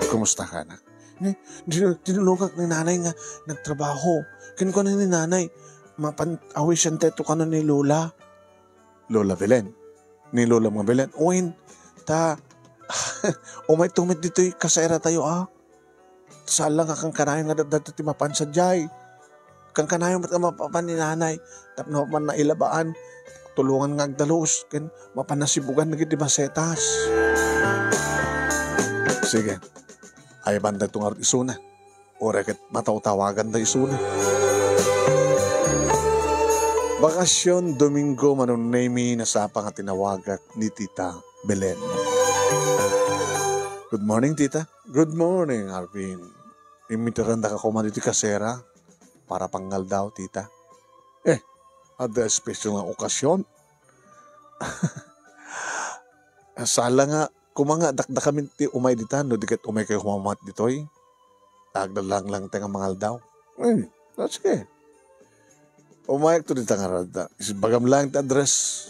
Kumusta ka na? Tinulungan ni nanay nga nagtrabaho. Kinko na ni nanay, mapanawis siyang teto ka na ni Lola. Lola Belen. Ni Lola mga Belen. Uwin, umay tumit dito kasera tayo Saan lang akang kanayan nga dati mapansadyay. kang kanayon mat mapapan ni nanay, tapno man na ilabaan, tulungan nga agdalos, ken mapanasibugan na gid di masetas. Sige, ay banda itong arat isuna. O reket mataw-tawagan na isuna. Bakasyon Domingo manunemi na sapa nga tinawagak ni Tita Belen. Good morning, Tita. Good morning, Arvin. Imitaranda ka kuman dito kasera para panggal daw, Tita. Ada special nga okasyon. Sala nga, kumanga dakda kami ti umay dita, no diket umay kayo humamat ditoy. Tagdalang lang tanga mangal daw. Sige. Umayak to dita nga rada. Isbagam lang ti address.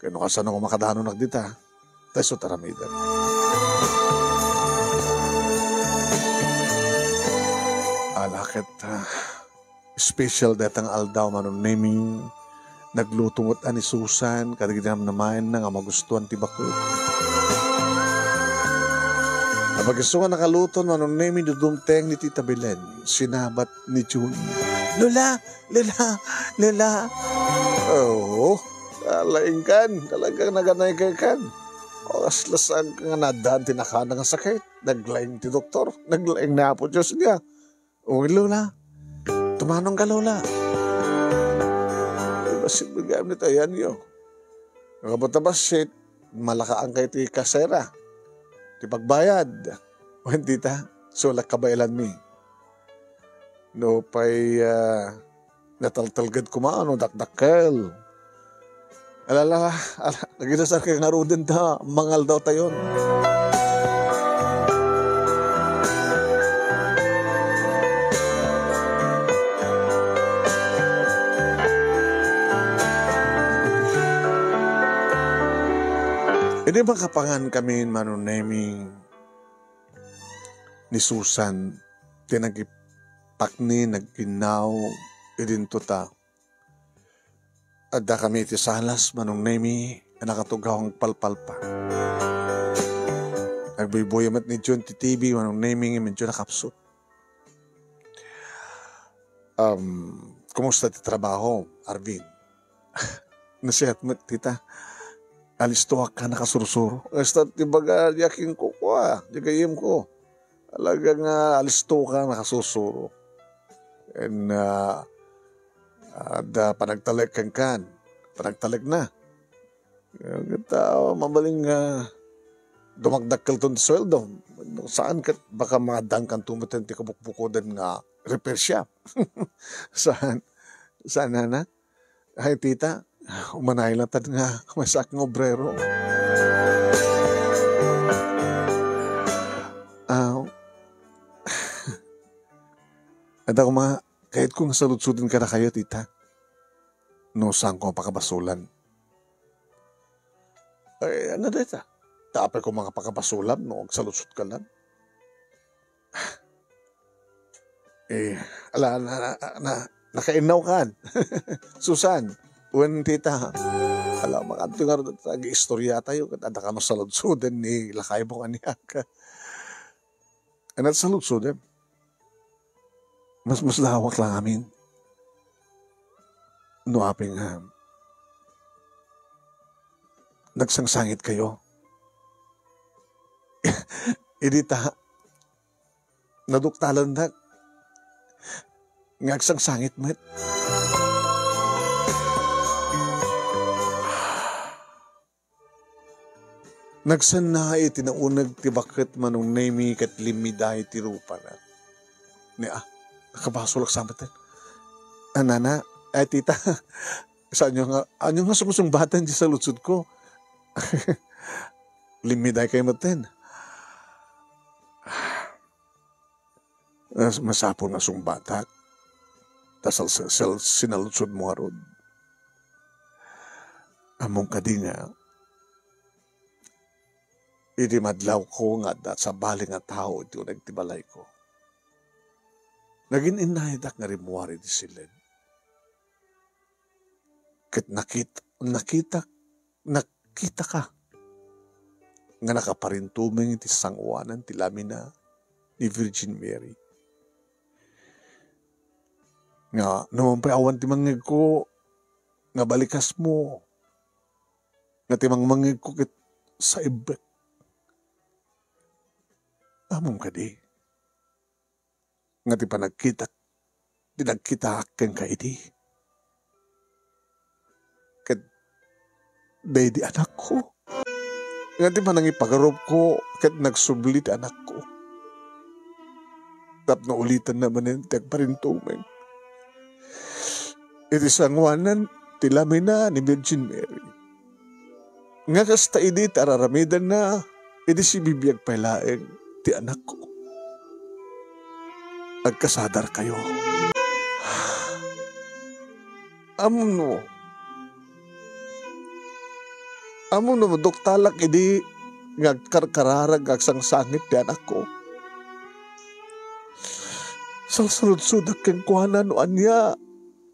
Kaya no kasano ko makadano nagdita. Tayo so taramidan. Alakit special datang aldaw manon naming naglutumot ani Susan kadigdam naman nga magustuhan ti bakit. Napagisuan nakaluton manon naming dudumteng ni Tita Belen sinabat ni June. Lola! Oh, alaing kan. Talagang naganay kay kan. Oras lasang ka nga nadaan tinakana nga sakit. Naglaing ti doktor. Naglaing na po Diyos niya. Uy, Lola. Tumanong ka, Lola. Basit bigam nito yan yun. Nakabatabas malakaan kay ti kasera. Ti pagbayad. O hindi ta, sulak kabailan mi. No pay nataltalgad kumaano, dakdakkel. Alala, naginasar kay nga rudin ta, mangal daw tayon. Hindi makapangan kami manunaming ni Susan, tinagipakni, nagkinaw, idinto ta. Adda kami iti salas manunami, nakatugawang palpalpa. Nagbuy-buyamat ni John ti TV, manunaming medyo nakapsot. Kumusta ti trabaho, Arvin? Nasihat mo, tita. Alistuak ka nakasursuro. Basta tibaga yakin ko jagayim ko. Alagang alisto ka nakasusuro. And panagtalag kang kan. Panagtalag na. Kita mabaling dumagdakkel ton sweldo. Saan ka baka madang kan tumutin ti kabukbukodan nga repair shop. Saan na? Ay tita, umanay lang tad nga masak ng obrero. Ada ko mga, kahit kung saludsudin ka na kayo, tita, no saan ko pakabasulan. Ay, ano dito? Tapay ko mga pakabasulan, no, saludsud ka lang. Nakainaw ka. Susan, uwan tita, alam, makanto nga rin nag-istorya tayo, at ada ka masaludsudin ni lakay mo kaniya ka. Ano saludsudin? Mas lawak lang amin. No aping nagsangsangit kayo. Idita, naduktalan na, ngagsangsangit met. Nagsanay tinaunag ti bakit manong nemi kat limiday ti rupa na. Nakabaso lang sa matin. Nana, tita, saan nyo nga sumusumbatan di sa lutsud ko. Limiday kayo matin. Masapon nga sumbatak. Tasal sinalutsud mo arod. Among kadi nga, iti madlaw ko nga at sa bali nga tao iti nagtibalay ko. Naging inahidak nga rimuari di silid. Kat nakita ka nga nakaparintuming iti sangwanan ti lamina ni Virgin Mary. Nga, naman pa awan timangig ko, nga balikas mo, nga timang mangig ko kit sa ibek. Among ka di. Nga ti panagkita, dinagkita kang ka iti. Kat, di anak ko. Nga ti panangipagarob ko, kat nagsubli ti anak ko. Tap na ulitan naman yung tagparintumeng. Iti sangwanan, tilamay na ni Virgin Mary. Nga kasta idi tararamidan na, idi si bibiyag pailaeng ti anak ko. Agkasadar kayo. Amo no, maduktalak idi ngagkarkararag agsang sangit ti anak ko. Salsalud-sudak keng kuhanan o anya,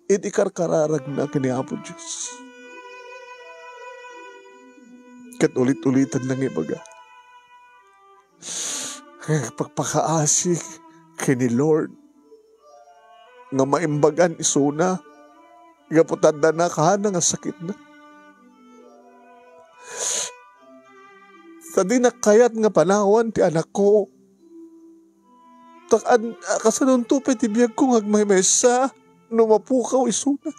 iti karkararag na kiniapo Diyos. Kat ulit-ulitan lang ibaga. Pagpakaasik kini Lord, nga maimbagan isuna, gaputad na kahana nga sakit na. Sa di nakayat nga panawan ti anak ko, kasanunto pa ti biyag ko ngagmaymesa, numapukaw isuna.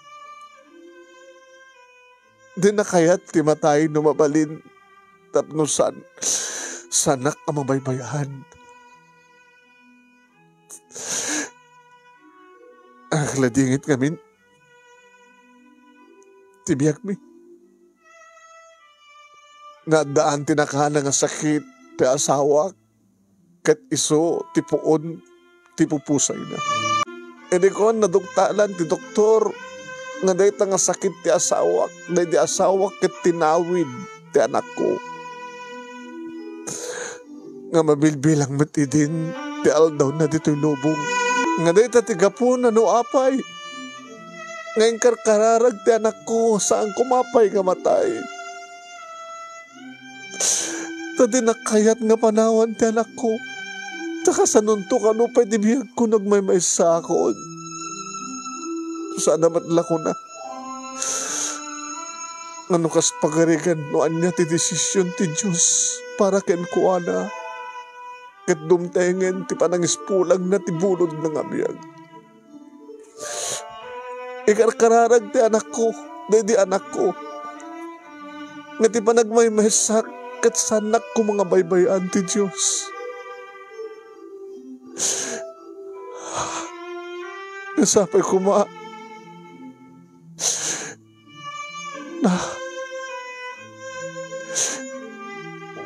Di nakayat ti matay numabalin, tapnusan, sanak ang mabaybayan. Ladingit ngamin, tibiyag mi. Nadaan tinakana nga sakit, ti asawa, kat iso, tipuon, tipupusay na. Hindi ko naduktalan ti doktor, nga dahita nga sakit ti asawa, dahil ti asawa kat tinawid ti anak ko. Nga mabilbilang matidin, ti aldaw na dito'y lubong. Nga dahita ti gapon ano apay. Ngayon karkararag ti anak ko, saan kumapay nga matay. Tadi nakayat nga panawan ti anak ko. Tsaka sa nunto ka no, pwede biyag ko nagmaymay sa akon. Sana matla ko na. Ano kas pagarigan no anya ti desisyon ti Diyos para ken kuana. Ket dumtengen ti panangispulang na ti bulod ng abiyag. Ikarkararag ti anak ko, di anak ko. Nga ti panagmaymaysak ket sanak ko mga baybayan ti Diyos. Nasapay ko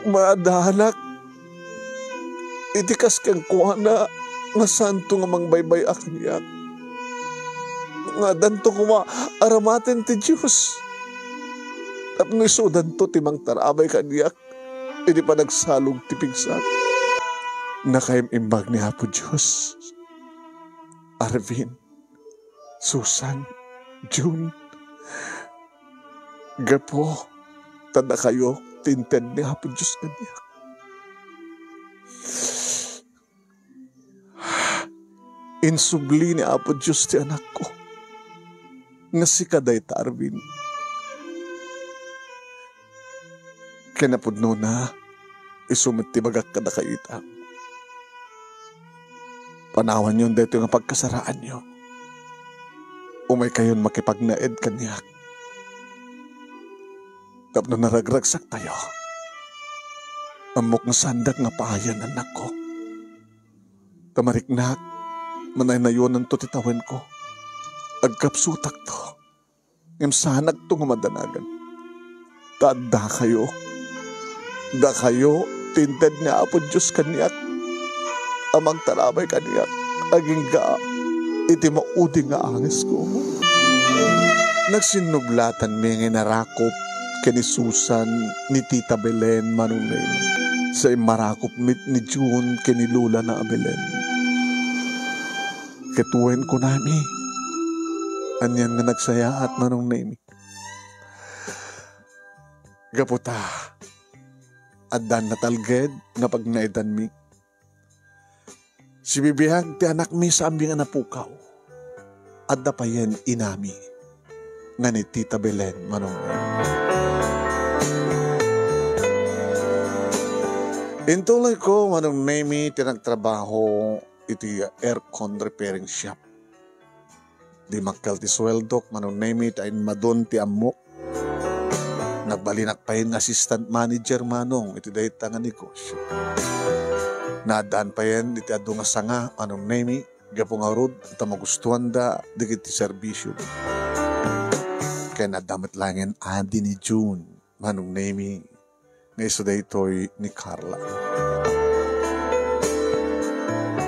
maadanak itikas kang kuhana nga santo nga mangbaybay akniyak. Nga danto kuma aramaten ti Diyos. Tapno isudan to timang tarabay kaniyak. Hindi pa nagsalog ti pigsak. Nakaimimbag ni Apo Diyos. Arvin, Susan, June, Gapo, tada kayo, tinted ni Apo Diyos kaniyak. Insubli ni Apo Diyos ti anak ko. Nga si kaday ta Arvin. Kinapudno na, isumit ti bagak kada kaita. Panawan yun dito yung pagkasaraan nyo. Umay kayon makipagnaed kanyak. Tapno naragragsak tayo. Amok nga sandak nga paayan anak ko. Tamariknak, manaynayonan to titawin ko. Agkapsutak to. Ngam sanag to nga madanagan. Tada kayo. Da kayo, tinted niya Apo Diyos kanyak. Amang tarabay kanyak. Aging ga, iti maudi nga angis ko. Nagsinublatan mi nga narakop kani Susan ni Tita Belen Manunay. Sa marakop mit ni June kani Lula na Belen. Ketuwen ko nami. Anyan nga nagsaya at Manunay mi. Gaputa. Adan natalged nga pagnaidan mi. Si bibihag ti anak mi sa ambing napukaw. adda pa yan inami nga ni Tita Belen manong intuloy ko manong nemi tinagtrabaho iti aircon repairing shop. Di makkel ti sweldo manong nemi tayo madon ti amok. Nagbalinak pa yun assistant manager manong iti dayta nga negosyo. Nadaan pa yan iti adu nga sanga manong nemi gapo nga rod ita magustuhan da digit ti serbisyo. Kaya nadamit langin adi ni June manong nemi nga iso daytoy ni Carla.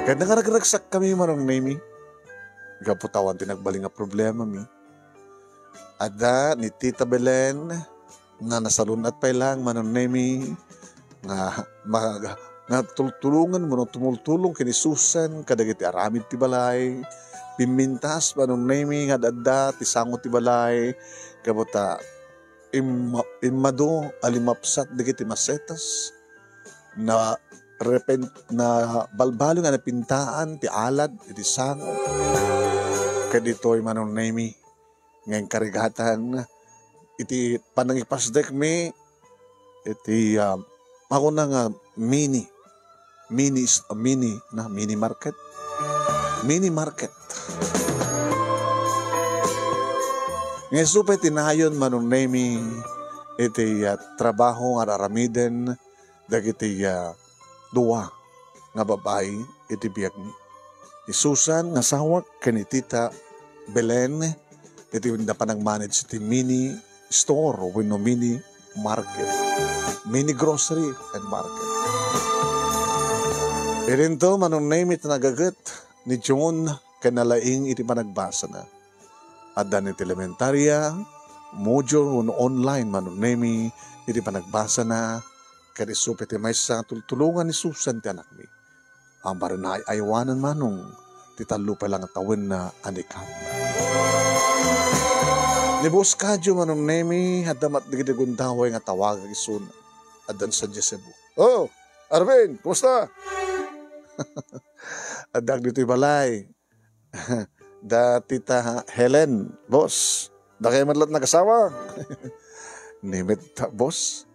Kaya nangaragraksak kami manong nemi gapo tawan ti nagbaling nga problema mi. Ada ni Tita Belen nga nasalunat pa lang manong nemi nga tulungan mo tumultulong kini Susan kadagiti aramid ti balay pimintas manong nemi nga dadda ti sango ti balay kabota imado alimapsat digiti masetas na balbalo nga napintaan ti alad iti sango kaditoy manong nemi ngayon karigatan iti panangipasdek mi iti ako na nga mini market ngayon supay tinayon manong nemi iti trabaho nga aramiden dagiti duwa nga babae iti biyag mi isusan nga sawak kani Tita Belen iti na panang-manage iti mini store o mini market. Mini grocery and market. Irinto manong name it nagagat ni John kanalaing iti panagbasa na. Adan iti elementarya, module online manong name iti panagbasa na karisupit iti may sa tultulungan ni Susan ti anak mi. Ang baranay aywanan manong titalo pa lang tawin na anikam. Ni Boss Kadyo manong nemi hadamat digiti gundaway nga tawag isun adan sa Cebu. Oh, Arvin, kumusta? Adag dito'y balay. Da Tita Helen, boss. Da kayo madlat nag-asawa. Nimit, boss.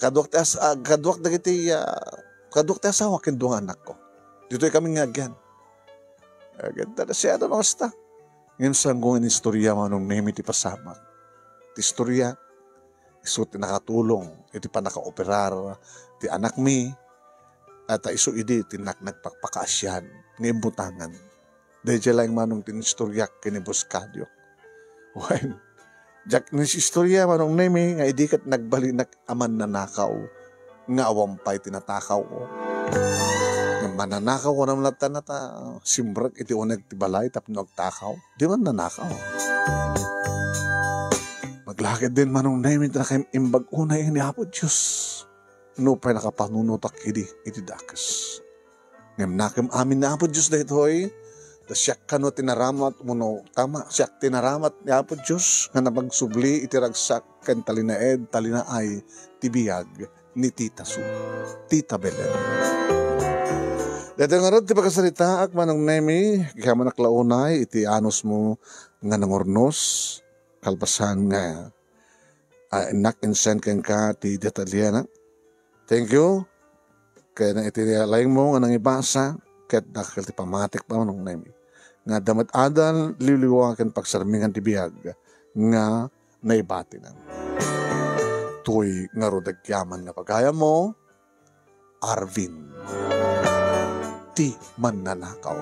Kaduak dagiti asawa kindu nga anak ko. Dito'y kami nga agyan. Ganda na siya doon basta. Ngayon sa ngong istorya manong nemi ti pasama. Ti istorya, iso ti nakatulong, iti pa naka-operar, ti anak mi, at iso idi ti nagpakpakasyan, ngimbutangan. Dahil dyan lang manong ti istorya kinibos kadyo. Well, jak ni istorya manong nemi, nga idi kat nagbalinak aman na nakaw, nga awampay tinatakaw ko. Mananakaw ko naman latan na simbrag iti unag ti balay tapno agtakaw. Di man nanakaw. Maglakad din manong namin na kayong imbag unay ni Apo Diyos. Nupay nakapanunutak iti dakas. Ngam nakim amin na Apo Diyos na ito'y siyak ka no tinaramat mo no tama. Siyak tinaramat ni Apo Diyos nga napagsubli iti ragsak kan talinaed talinaay tibiyag ni Tita Tita Belen. Dito nga ron, ti pagkasalita ak manong nemi, kaya man naklaunay, iti anos mo nga nangornos, kalpasan nga, inak insend ken ka ti detalya na. Thank you. Kaya na iti laing mo nga nangibasa, kaya nakakal ti pamatik pa manong nemi. Nga damat adal, liliwakan pagsarmingan ti biyag, nga naibati na. Tuy nga rodagyaman nga pagkaya mo, Arvin. Di mananakaw.